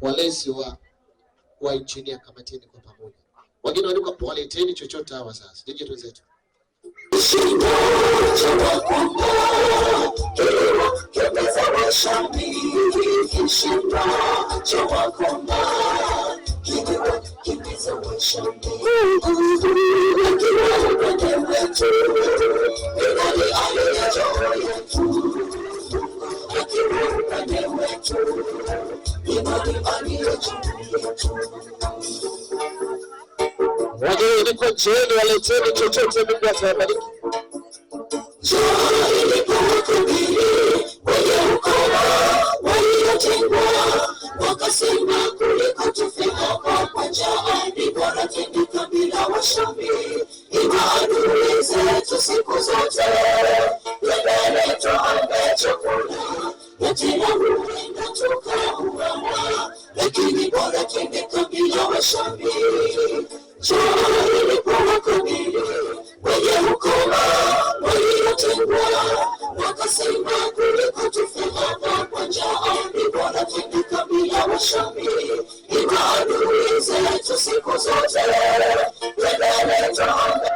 walezi wa engineer, kamateni kwa pamoja. Wageni walikuwa waleteni chochote hao wazazi. Nije tuzetu. Wageni niko njiani, waleteni chochote, Mungu atawabariki. Wakasema kuliko tufika kwa njaa, ni bora twende kabila wa Shami. Imani zetu siku zote, twendele tuombe chakula, na tena huenda tukauawa, lakini bora twende kabila wa Shami. Njaa ilipowakabili wenye ukoma waliotengwa, wakasema kuliko tufika kwa njaa, ni bora twende kabila wa Shami. Imani zetu siku zote, twendele tuombe.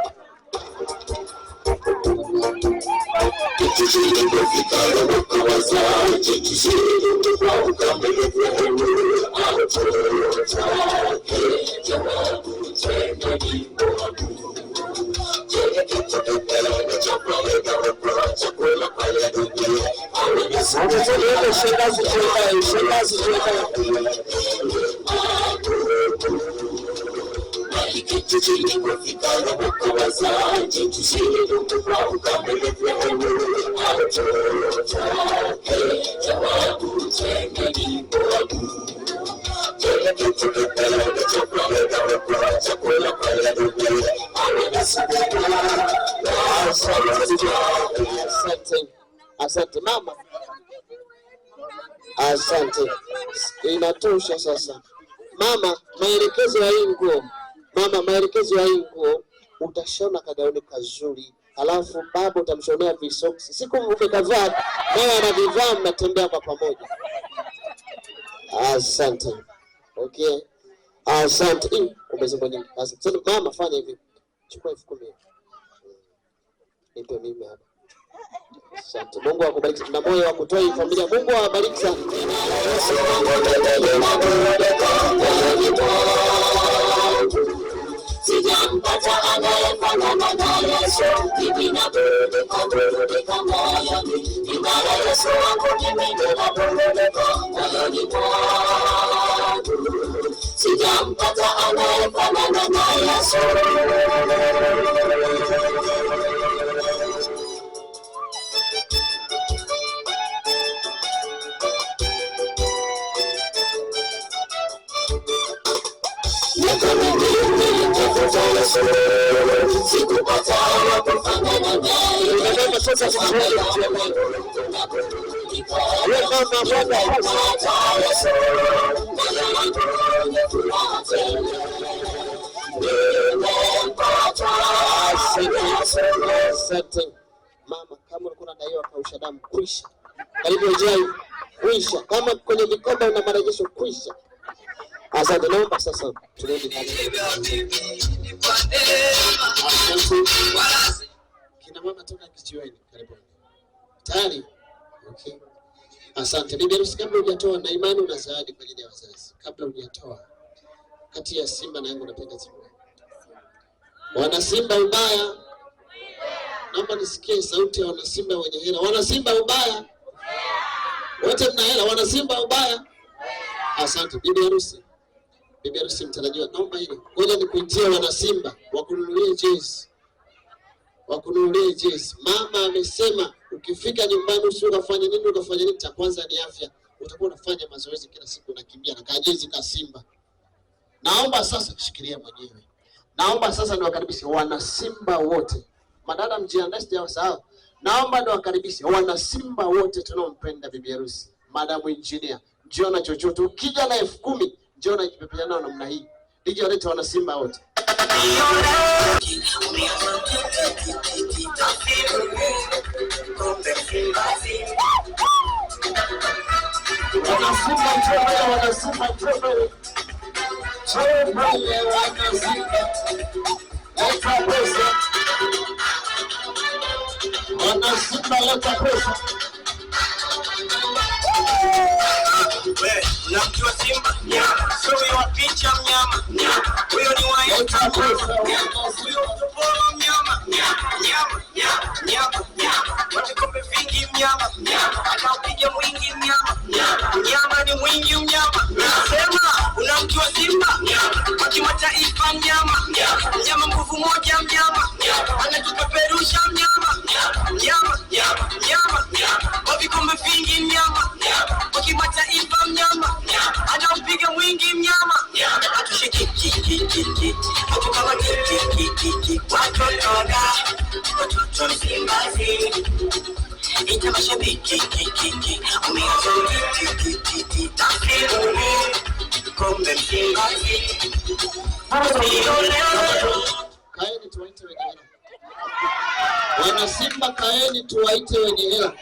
Asante mama. Asante. Inatosha sasa. Mama, maelekezo ya hii nguo. Mama, maelekezo ya hii nguo, utashona kagauni kazuri. Alafu baba utamshonea visoksi. Siku umekavaa, naye anavivaa, mnatembea kwa pamoja. Asante. Okay. Asante. Umesema nini? Asante. Mama, fanya hivi. Chukua 10,000. Nipe mimi hapa. Asante. Mungu akubariki. Na moyo wa kutoa hii familia. Mungu awabariki sana. Sijampata anayefanana na Yesu, mimi naburudika moyoni. Imara Yesu wangu mimi ninaburudika moyoni mwangu. Sijampata anayefanana na Yesu. Sikupata wakufanana naye. Unataka sasa kushiriki mtihani. Wewe mama bwana. Asante. Mama, kama ulikuwa unadaiwa kausha damu, kwisha. Karibu ujai, kwisha. Kama kwenye mikoba una marejesho, kwisha. Asante. Naomba sasa turudi hapa. Kina mama toka kijiweni, karibu. Tayari? Okay. Asante. Bibi harusi, kabla hujatoa, na imani una zawadi kwa ajili ya wazazi. Kabla hujatoa, kati ya Simba na Yanga unapenda timu gani? Wana Simba ubaya. Naomba nisikie sauti ya wana Simba wenye hela. Wana Simba ubaya. Wote mna hela, wana Simba ubaya. Asante bibi harusi. Bibi harusi mtarajiwa, naomba hili. Ngoja nikuitie wana Simba wakununulie jezi. Wakununulie jezi. Mama amesema ukifika nyumbani ukafanya nini cha kwanza ni afya. Utakuwa unafanya mazoezi kila siku, unakimbia na kajezi ka Simba. Naomba sasa kushikilia mwenyewe. Naomba sasa niwakaribishe wana Simba wote. Madada mjiandae sijawasahau. Naomba niwakaribishe wana Simba wote tunaompenda bibi harusi. Madam engineer, njoo na chochote. Ukija na 10,000, njoo na kipepeana namna hii. DJ walete wana Simba wote. Wana Simba njoo, wana Simba njoo. Leta pesa. Wana Simba leta pesa. Unamjua Simba? Sio wa picha mnyama. Huyo ni wa leta pesa. Huyo mtopolo mnyama. Nyama. Wakikombe vingi mnyama. Anapiga mwingi mnyama. Mnyama ni mwingi mnyama. Nasema unamjua Simba? Kwa kimataifa mnyama. Mnyama nguvu moja mnyama. Anatupeperusha mnyama. Nyama. Wakikombe vingi mnyama. Kwa kimataifa mnyama. Anaupiga mwingi mnyama. Atushiki. Atukama kiki. Watoto Simba zi. Ita mashabiki kiki. Umeazo tafimu. Kombe Simba zi. Kaeni tuwaite wenye hela. Wana Simba kaeni tuwaite wenye hela.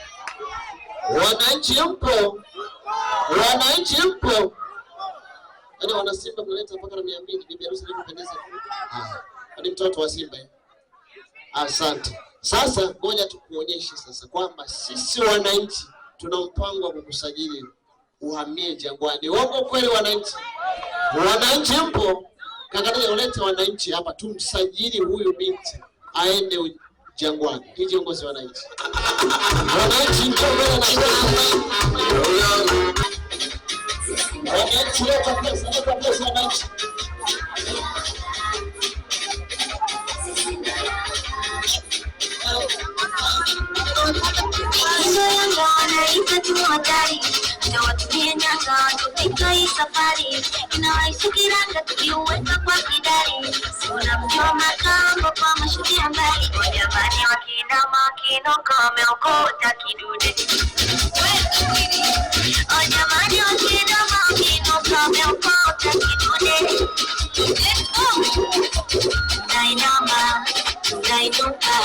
Wananchi mpo? Wananchi mpo? Yaani wana Simba mleta mpaka na 200 bibi harusi inapendeza. Hadi mtoto wa Simba. Asante. Sasa ngoja tukuonyeshe sasa kwamba sisi wananchi tuna mpango wa kukusajili uhamie Jangwani. Wako kweli wananchi? Wananchi mpo? Kakadija ulete wananchi hapa tumsajili huyu binti aende Jangwani. Hii kiongozi wananchi. Wananchi mpo mbele na wananchi leta pesa wananchi. Wanaita tu hatari, tawatumie nyanga, tupika hii safari, inawaishi kiranga, tukiuweka kwa kidari, suna mjoma kambo kwa mashuti ya mbali, wajamani wakinama kinoko, wameokota kidude. Wajamani wakinama kinoko, wameokota kidude. Nainama, nainuka,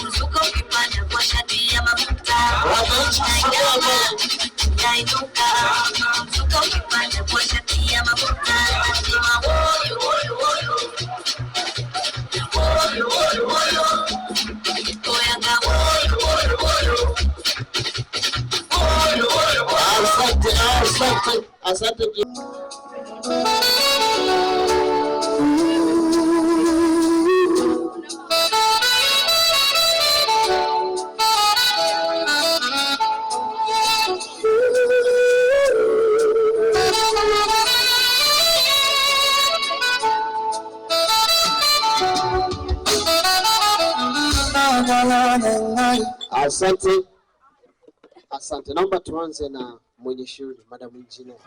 mzuko ukipanda kwa shati ya mafuta. Nainuka, mzuko ukipanda kwa shati ya mafuta. Nasema woyo. Oyanga woyo. Asante. Asante. Naomba tuanze na mwenye shughuli, Madam Engineer.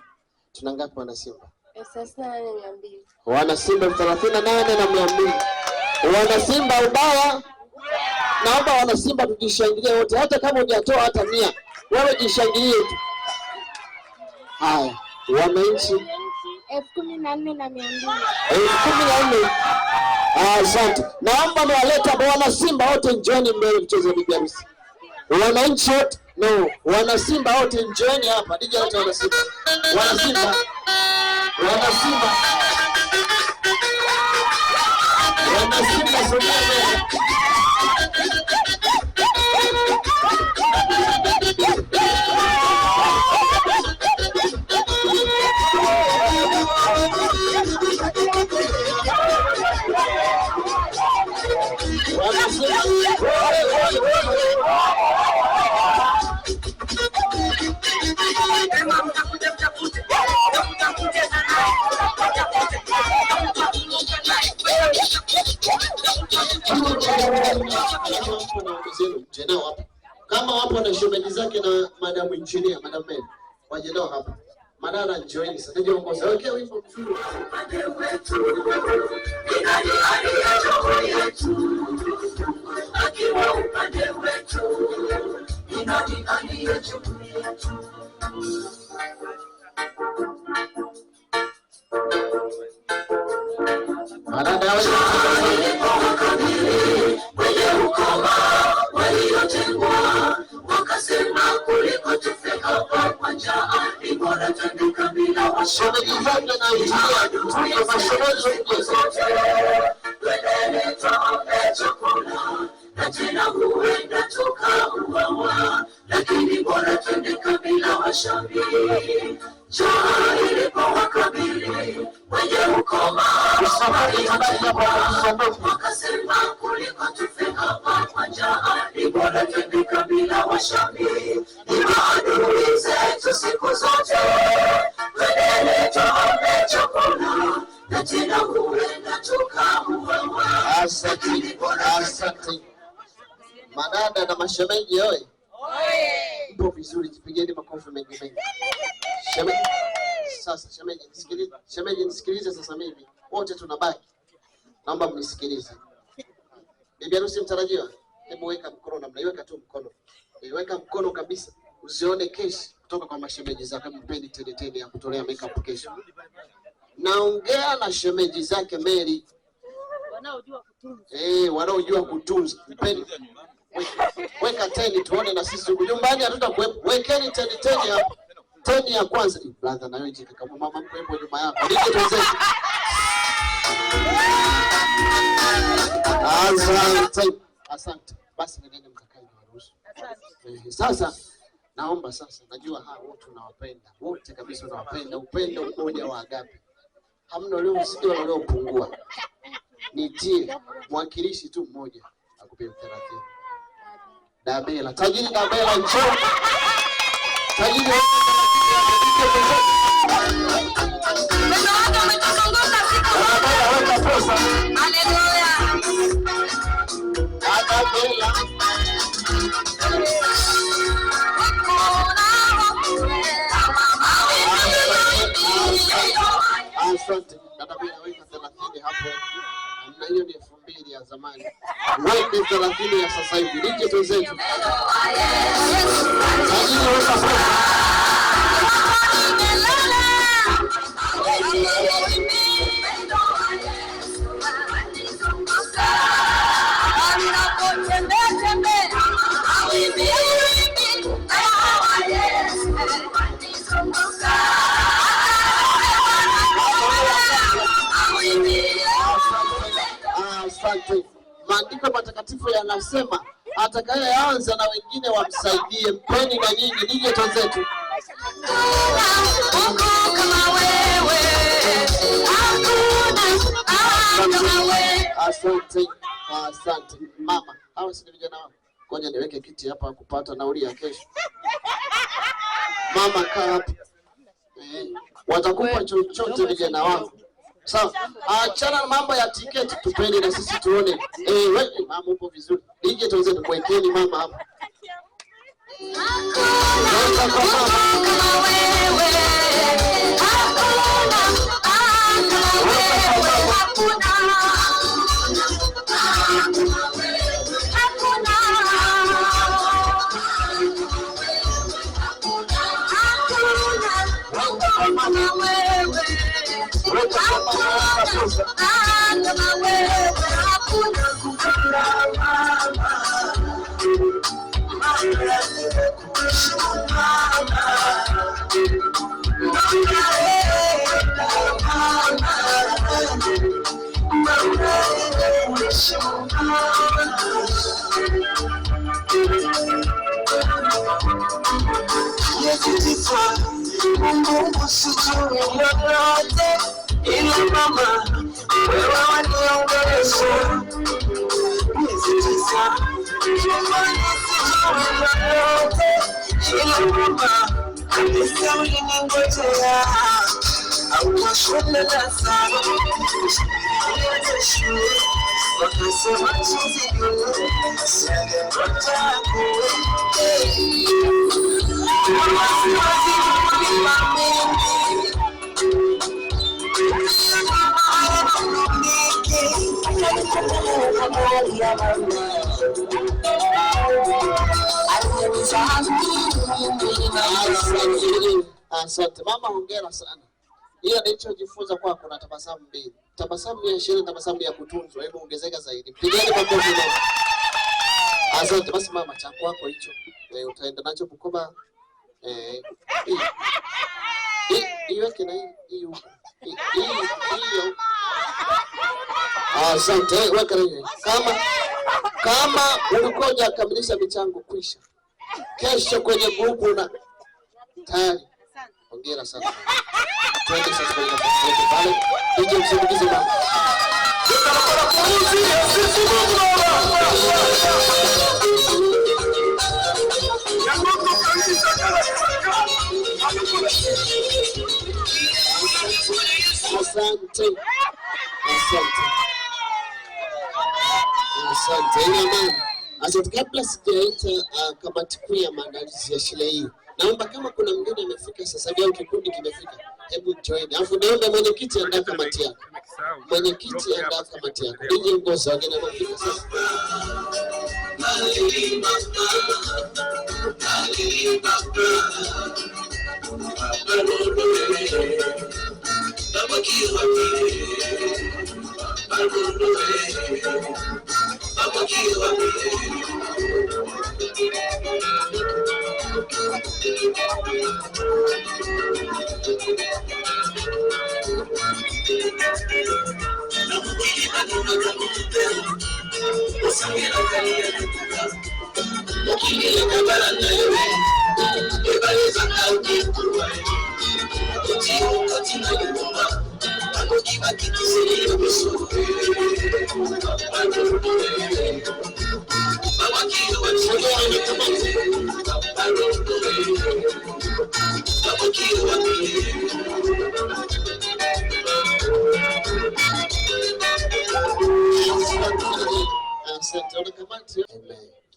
Tuna ngapi wana Simba? 38,200. Wana Simba 38 na 200. Wana Simba ubaya. Naomba wana Simba tujishangilie wote, hata kama hujatoa hata 100. Wewe jishangilie tu. Haya, wananchi 14,200. 14,200. Asante. Naomba niwaleta wana Simba wote njooni mbele mchezo bibi harusi. Wananchi wote, wana Simba wote njooni hapa. DJ wote wana Simba. Wana Simba. Sogea. ng'ombe zenu mje nao hapa. Kama wapo na shemeji zake na madam engineer, madam Mary, waje nao hapa. Madara join sasa jiongoza. Okay, wimbo mzuri. Upande wetu, ni nani aliye yetu? Akiwa upande wetu, ni nani aliye yetu? Madada wewe wenye ukoma waliotengwa wakasema kuliko tufe hapa kwa njaa ni bora twende kabila washemeji zake na injinia mashemeji zote twendele tuombe chakula na tena huenda tukauawa, lakini bora twende kabila washambi. Njaa ilipowakabili wenye ukoma wakasema kuliko tufe hapa kwa njaa ni bora twende kabila washambi. Ni maadui zetu siku zote, twendele tuombe chakula na tena huenda tukauawa. Asante. Madada na mashemeji oye. Mpo vizuri, jipigeni makofi mengi mengi. Shemeji. Sasa shemeji nisikilize. Shemeji nisikilize sasa mimi. Wote tunabaki. Naomba mnisikilize. Bibi harusi mtarajiwa, hebu weka mkono na mnaiweka tu mkono. Weka mkono kabisa. Usione keshi kutoka kwa mashemeji zake, mpeni tedeteni ya kutolea makeup kesho. Naongea na shemeji zake Mary. Wanaojua kutunza. Mpeni. Weka teni tuone na sisi huko nyumbani hatutakuwepo. Wekeni teni hapo. Teni ya kwanza. Brother na wewe jika kama mama mkwepo nyuma yako. Nije tuweze. Asante. Basi nendeni mkakae na waruhusu. Sasa naomba sasa, najua hao wote tunawapenda. Wote kabisa tunawapenda. Upendo mmoja wa agape. Hamna leo msikio unaopungua. Nitie mwakilishi tu mmoja akupe 30. Dabela, tajiri Dabela njoo. Tajiri haleluya. Dabela. Asante. Dabela weka 30 hapo. Na hiyo ni 2000 ya zamani. Weke 30 ya sasa hivi. Nije tuzetu. Tajiri weka pesa. Asante. Maandiko matakatifu yanasema atakayeanza na wengine wamsaidie. Mpeni na nyinyi nije tuzetu. Asante. Mama, hawa si vijana wangu. Ngoja niweke kiti hapa kupata nauli ya kesho. Mama kaa hapa. Watakupa chochote vijana wangu. Sawa. Achana na mambo ya tiketi, tupeni na sisi tuone. Wewe mama upo vizuri. Nije tuweze kumwekeni mama hapa. Mungu sijui lolote ila mama wewe waniongelesha miezi 9 nyumbani sijui lolote ila mama kabisa uliningojea au shule darasani niende shule wakasema chizigo, siaga ngoja kuwe. Wasiwasi kulipa mengi, Asante mama, hongera sana. Hiyo nilichojifunza kwako na tabasamu mbili. Tabasamu ya sherehe, tabasamu ya kutunzwa. Hebu ongezeka zaidi. Pigeni makofi leo. Asante basi mama, cha kwako hicho. Utaenda nacho Bukoba. Hiyo kina hiyo. Hiyo. Asante, weka hiyo. Kama ulikuwa hujakamilisha michango kwisha. Kesho kwenye grupu na tayari. Hongera sana. Twende sasa kwenye nafasi pale. Nije msindikize mama. Asante. Asante. Kabla sijaita kamati kuu ya maandalizi ya shule hii, naomba kama kuna mgeni amefika sasa hivi au kikundi kimefika, hebu join. Alafu naomba mwenyekiti andaa kamati yako. Mwenyekiti andaa kamati yako. Ili ngoza wageni wamefika sasa.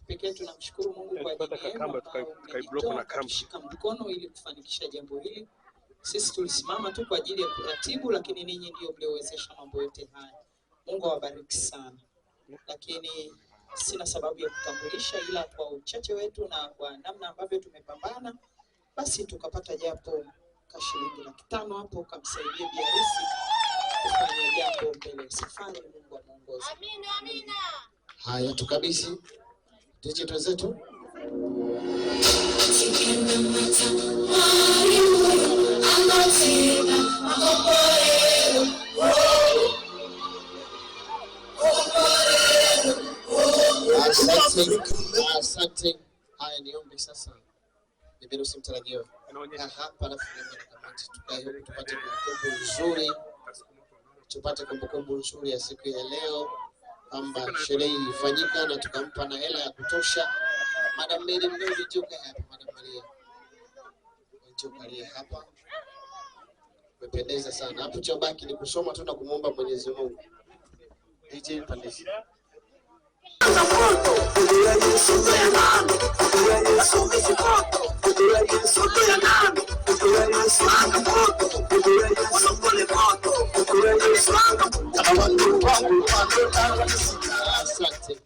Pekee tunamshukuru Mungu kwa kushika mkono ili kufanikisha jambo hili. Sisi tulisimama tu kwa ajili ya kuratibu, lakini ninyi ndio mliowezesha mambo yote haya. Mungu awabariki sana. Lakini sina sababu ya kutambulisha, ila kwa uchache wetu na kwa namna ambavyo tumepambana, basi tukapata japo shilingi 500 hapo kamsaidia Bi Harusi kufanya jambo mbele safari. Mungu amuongoze. Amina. Haya, tukabisi digital zetu. Asante. Haya, niombe sasa Bibi Harusi mtarajiwa hapa na kamati tukae tupate kumbukumbu nzuri, nzuri ya siku ya leo, kwamba sherehe ilifanyika na tukampa na hela ya kutosha. Madam Mary mdogo joka hapa, Madam Maria joka hapa, umependeza sana. Hapo cha baki ni kusoma tu na kumuomba Mwenyezi Mungu. DJ pandisha Asante.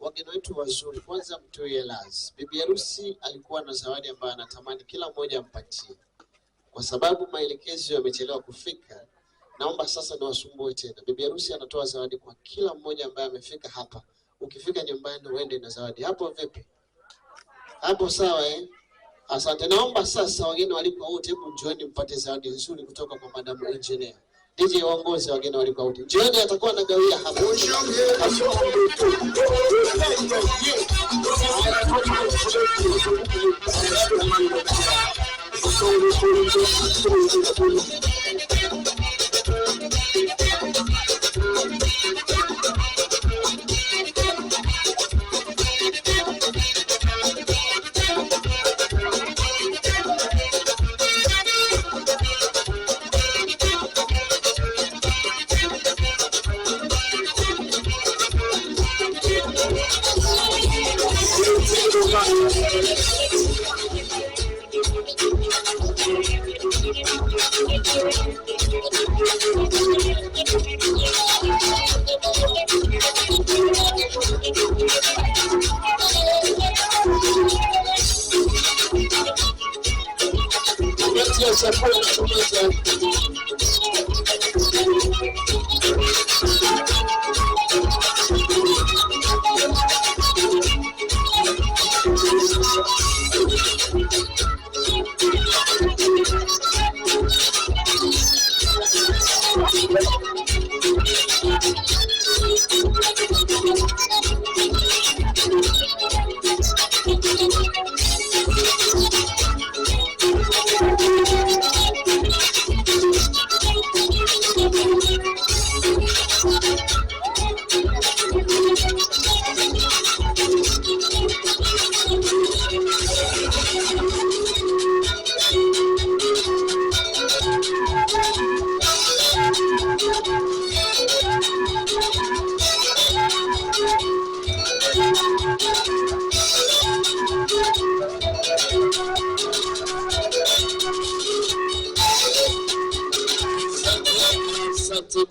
Wageni wetu wazuri, kwanza mtoe lazi. Bibi Harusi alikuwa na zawadi ambayo anatamani kila mmoja ampatie. Kwa sababu maelekezo yamechelewa kufika, naomba sasa niwasumbue tena. Bibi Harusi anatoa zawadi kwa kila mmoja ambaye amefika hapa. Ukifika nyumbani uende na zawadi. Hapo vipi? Hapo sawa eh? Asante. Naomba sasa wageni walipo wote, hebu njooni mpate zawadi nzuri kutoka kwa Madam Engineer. DJ waongoze wageni walipo wote. Njooni, atakuwa anagawia hapo. kamati ya chakula na pamoja.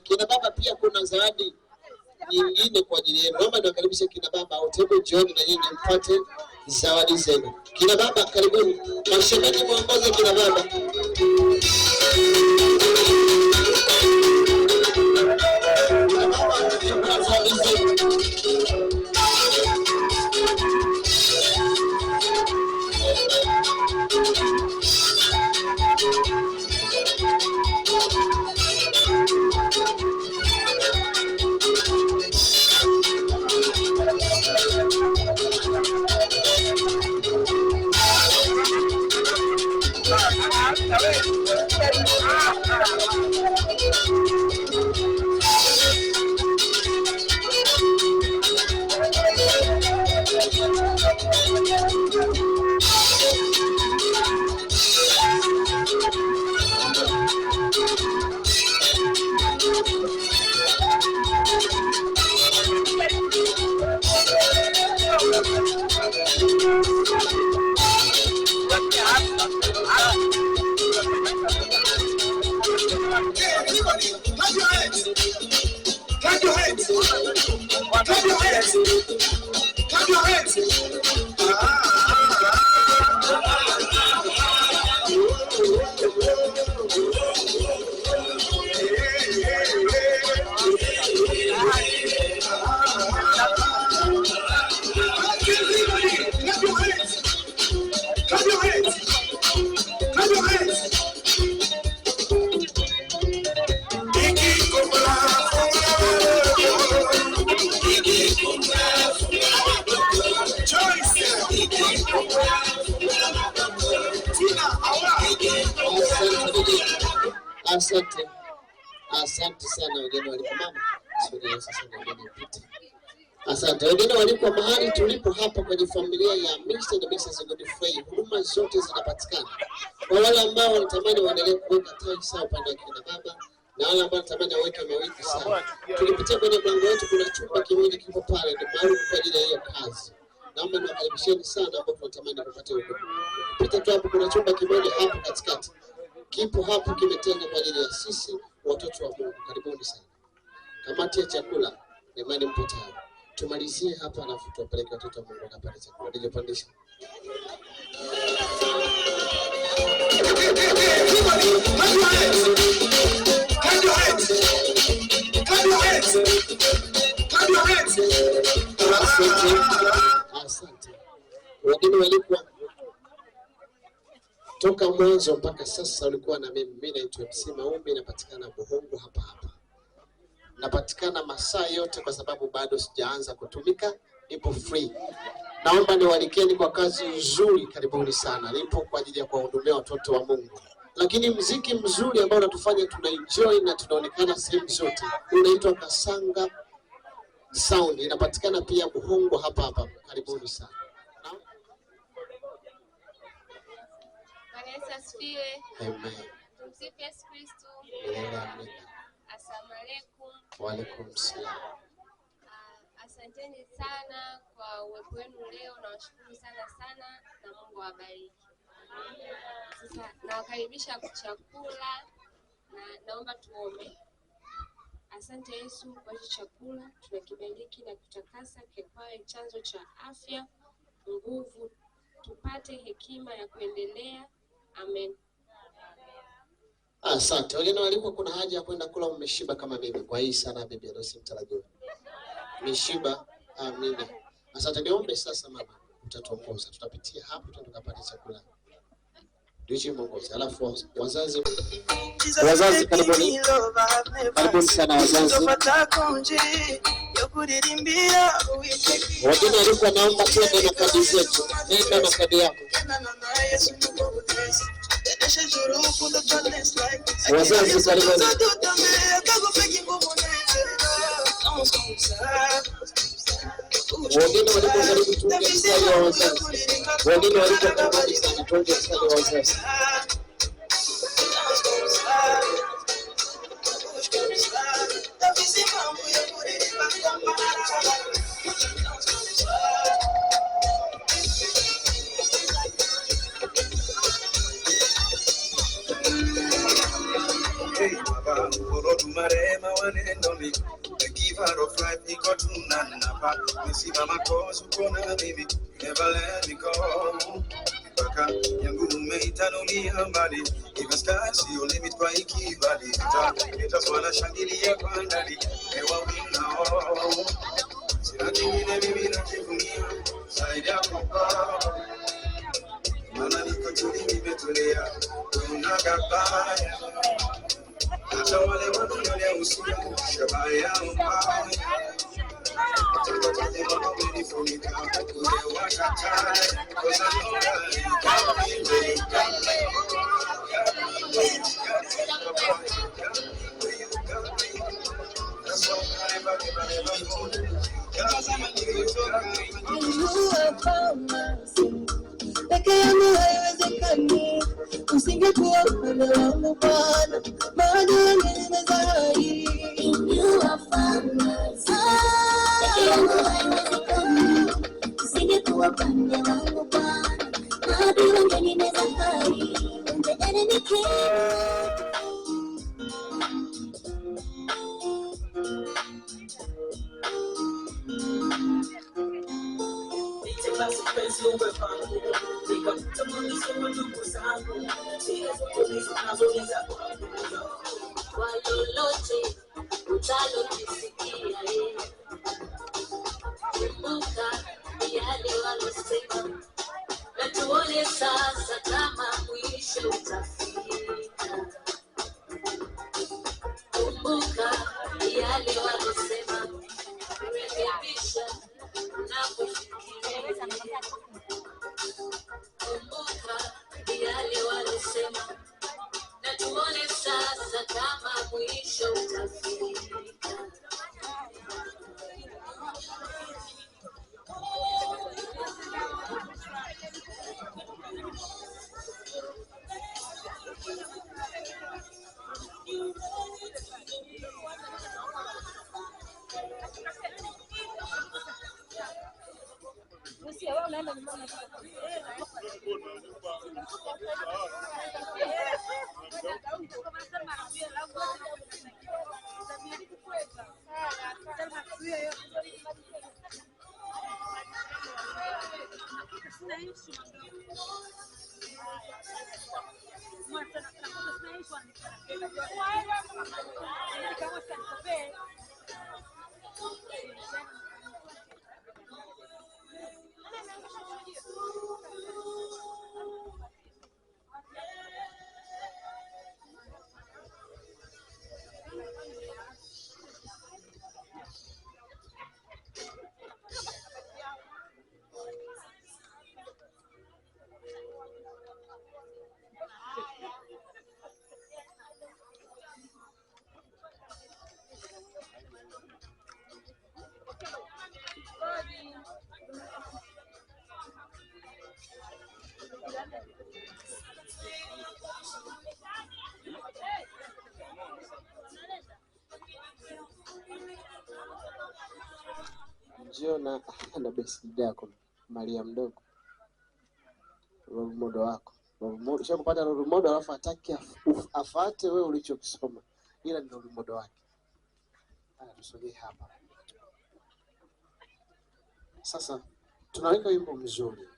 Kina baba pia kuna zawadi nyingine kwa ajili yenu. Naomba niwakaribishe kina baba au tebo jioni na nyinyi mpate zawadi zenu. Kina baba karibuni. Mashemeji muongoze kina baba. Asante. Asante sana wageni waliko mama. Asante wageni waliko mahali tulipo hapa kwenye familia ya Mr. na Mrs. Godfrey. Huduma zote zinapatikana. Kwa wale ambao wanatamani waendelee kuweka tai sawa upande wa kina baba na wale ambao wanatamani waweke mawiki sawa. Tulipitia kwenye mlango wetu, kuna chumba kimoja kipo pale ndio maalum kwa ajili ya hiyo kazi. Naomba niwakaribisheni sana ambao tunatamani kupata huduma. Pita tu hapo, kuna chumba kimoja hapo katikati. Kipo hapo kimetengwa kwa ajili ya sisi watoto wa Mungu. Karibuni sana. Kamati ya chakula, imani mpo tayari. Tumalizie hapa alafu tuwapeleke watoto wa Mungu wakapate chakula. Ndio pandisha. Asante. Wageni walikuwa toka mwanzo mpaka sasa ulikuwa na mimi. Mimi naitwa MC Maombi, napatikana Buhongo hapa hapa. Napatikana masaa yote kwa sababu bado sijaanza kutumika, ipo free. Naomba niwalikeni kwa kazi nzuri, karibuni sana. Nipo kwa ajili ya kuwahudumia watoto wa Mungu. Lakini muziki mzuri ambao unatufanya tunaenjoy na tunaonekana sehemu zote unaitwa Kasanga Sound. Inapatikana pia Buhongo hapa hapa. Karibuni sana. Asifiwe. Amen. Tumsifu Yesu Kristo. Amen. Asalamu alaykum. Wa alaykum salaam. Asanteni sana kwa uwepo wenu leo, nawashukuru sana na Mungu awabariki. Sasa nawakaribisha kwa chakula na naomba tuombe. Asante Yesu kwa chakula, tunakibariki na kutakasa kikawe chanzo cha afya, nguvu, tupate hekima ya kuendelea. Amen. Asante. Wengine walikuwa kuna haja ya kwenda kula, mmeshiba kama mimi. Kwa hii sana bibi harusi mtarajiwa. Mmeshiba? Amina. Asante. Niombe sasa mama, utatuongoza. Tutapitia hapo tukapata chakula. Ndiye mwongozi. Alafu wazazi karibuni. Karibuni sana wazazi. Wengine walikuwa naomba tuende na kadi zetu. Nenda na kadi yako. Wazazi karibuni. Wengine walikuwa karibu tuunge mstari wa wazazi. Wengine walikuwa karibu sana tuunge mstari wa wazazi. Never let me go. Mpaka yangu umeitanulia mbali, even sky sio limit kwa ikibali. Nitaswala shangilia kwa ndani, ewa winao. Sina kingine mimi najivunia, zaidi yako maana niko tuli nimetulia, unagabaya. Hata wale wanonyonya usura, shabaya mbaya. Peke yangu haiwezekani, usingekuwa upande wangu Bwana, maadui nimezahari. You are famous. Peke yangu haiwezekani, usingekuwa upande wangu Bwana, maadui nimezahari. The enemy came. Kwa lolote utalolisikia, kumbuka yale walosema, na tuone sasa kama mwisho utafika. Kumbuka yale walosema, rekebisha unapofikiria. Kumbuka yale walosema, na tuone sasa kama mwisho utafika. Njoo na besi yako Maria mdogo, role model wako. Sio kupata role model alafu ataki afate wewe ulichokisoma, ila ndio role model wake. Tusogee hapa sasa. Tunaweka wimbo mzuri,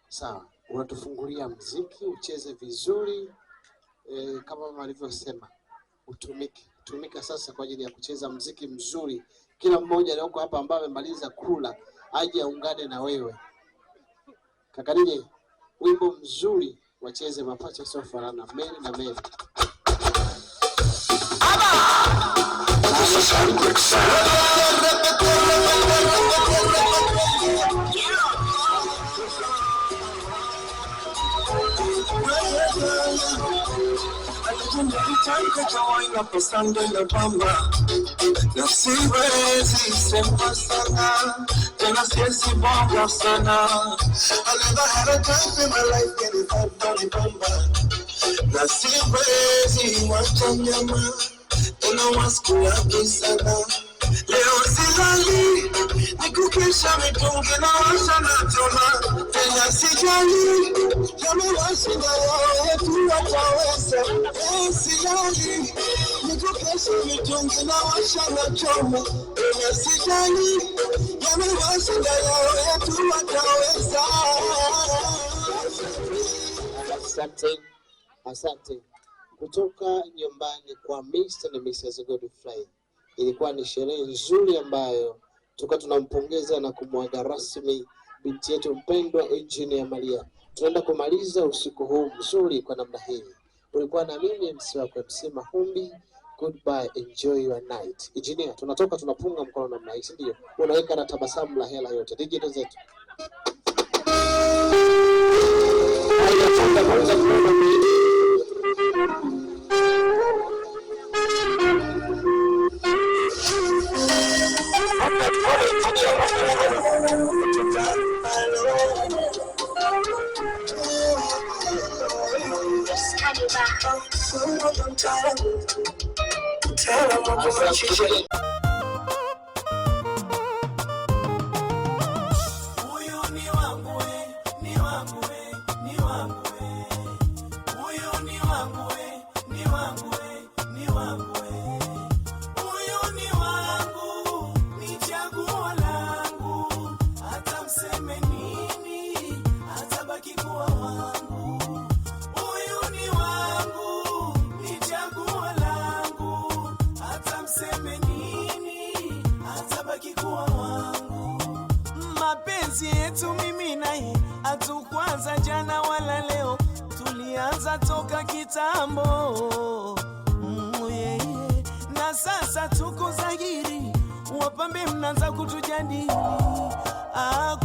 sawa? Unatufungulia muziki, ucheze vizuri, kama mama alivyosema, tumika sasa kwa ajili ya kucheza muziki mzuri. Kila mmoja aliyoko hapa ambaye amemaliza kula aje aungane na wewe. Kakarije, wimbo mzuri wacheze mapacha sofarana Mary na Mary. Na siwezi sema sana, tena siwezi bonga sana. I never had a time in my life getting hot bomba. Na siwezi wacha nyama, tena wasikulapi sana. Leo silali, nikukesha mitungi na washa na choma. Tena sijali, yamewashinda yao yetu wataweza. Leo silali, nikukesha mitungi na washa na choma. Tena sijali, yamewashinda yao yetu wataweza. Asante. Kutoka nyumbani kwa Mr. na Mrs. Godfrey. Ilikuwa ni sherehe nzuri ambayo tulikuwa tunampongeza na kumwaga rasmi binti yetu mpendwa Engineer Maria. Tunaenda kumaliza usiku huu mzuri kwa namna hii. Ulikuwa na mimi MC wako MC Mahumbi. Goodbye, enjoy your night. Engineer, tunatoka tunapunga mkono namna hii, ndio? Unaweka na tabasamu la hela yote. Digital zetu. Mapenzi yetu mimi naye hatukwanza jana wala leo, tulianza toka kitambo. Na sasa tuko zahiri, wapambe mnaanza kutujadili,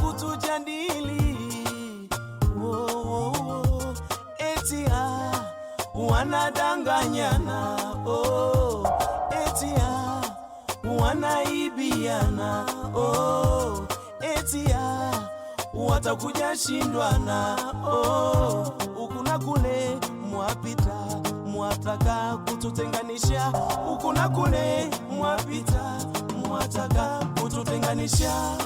kutujadili. Eti wanadanganyana, eti wanaibiana, eti watakuja shindwana. Huku na kule mwapita, mwataka kututenganisha. Huku na kule mwapita, mwataka kututenganisha.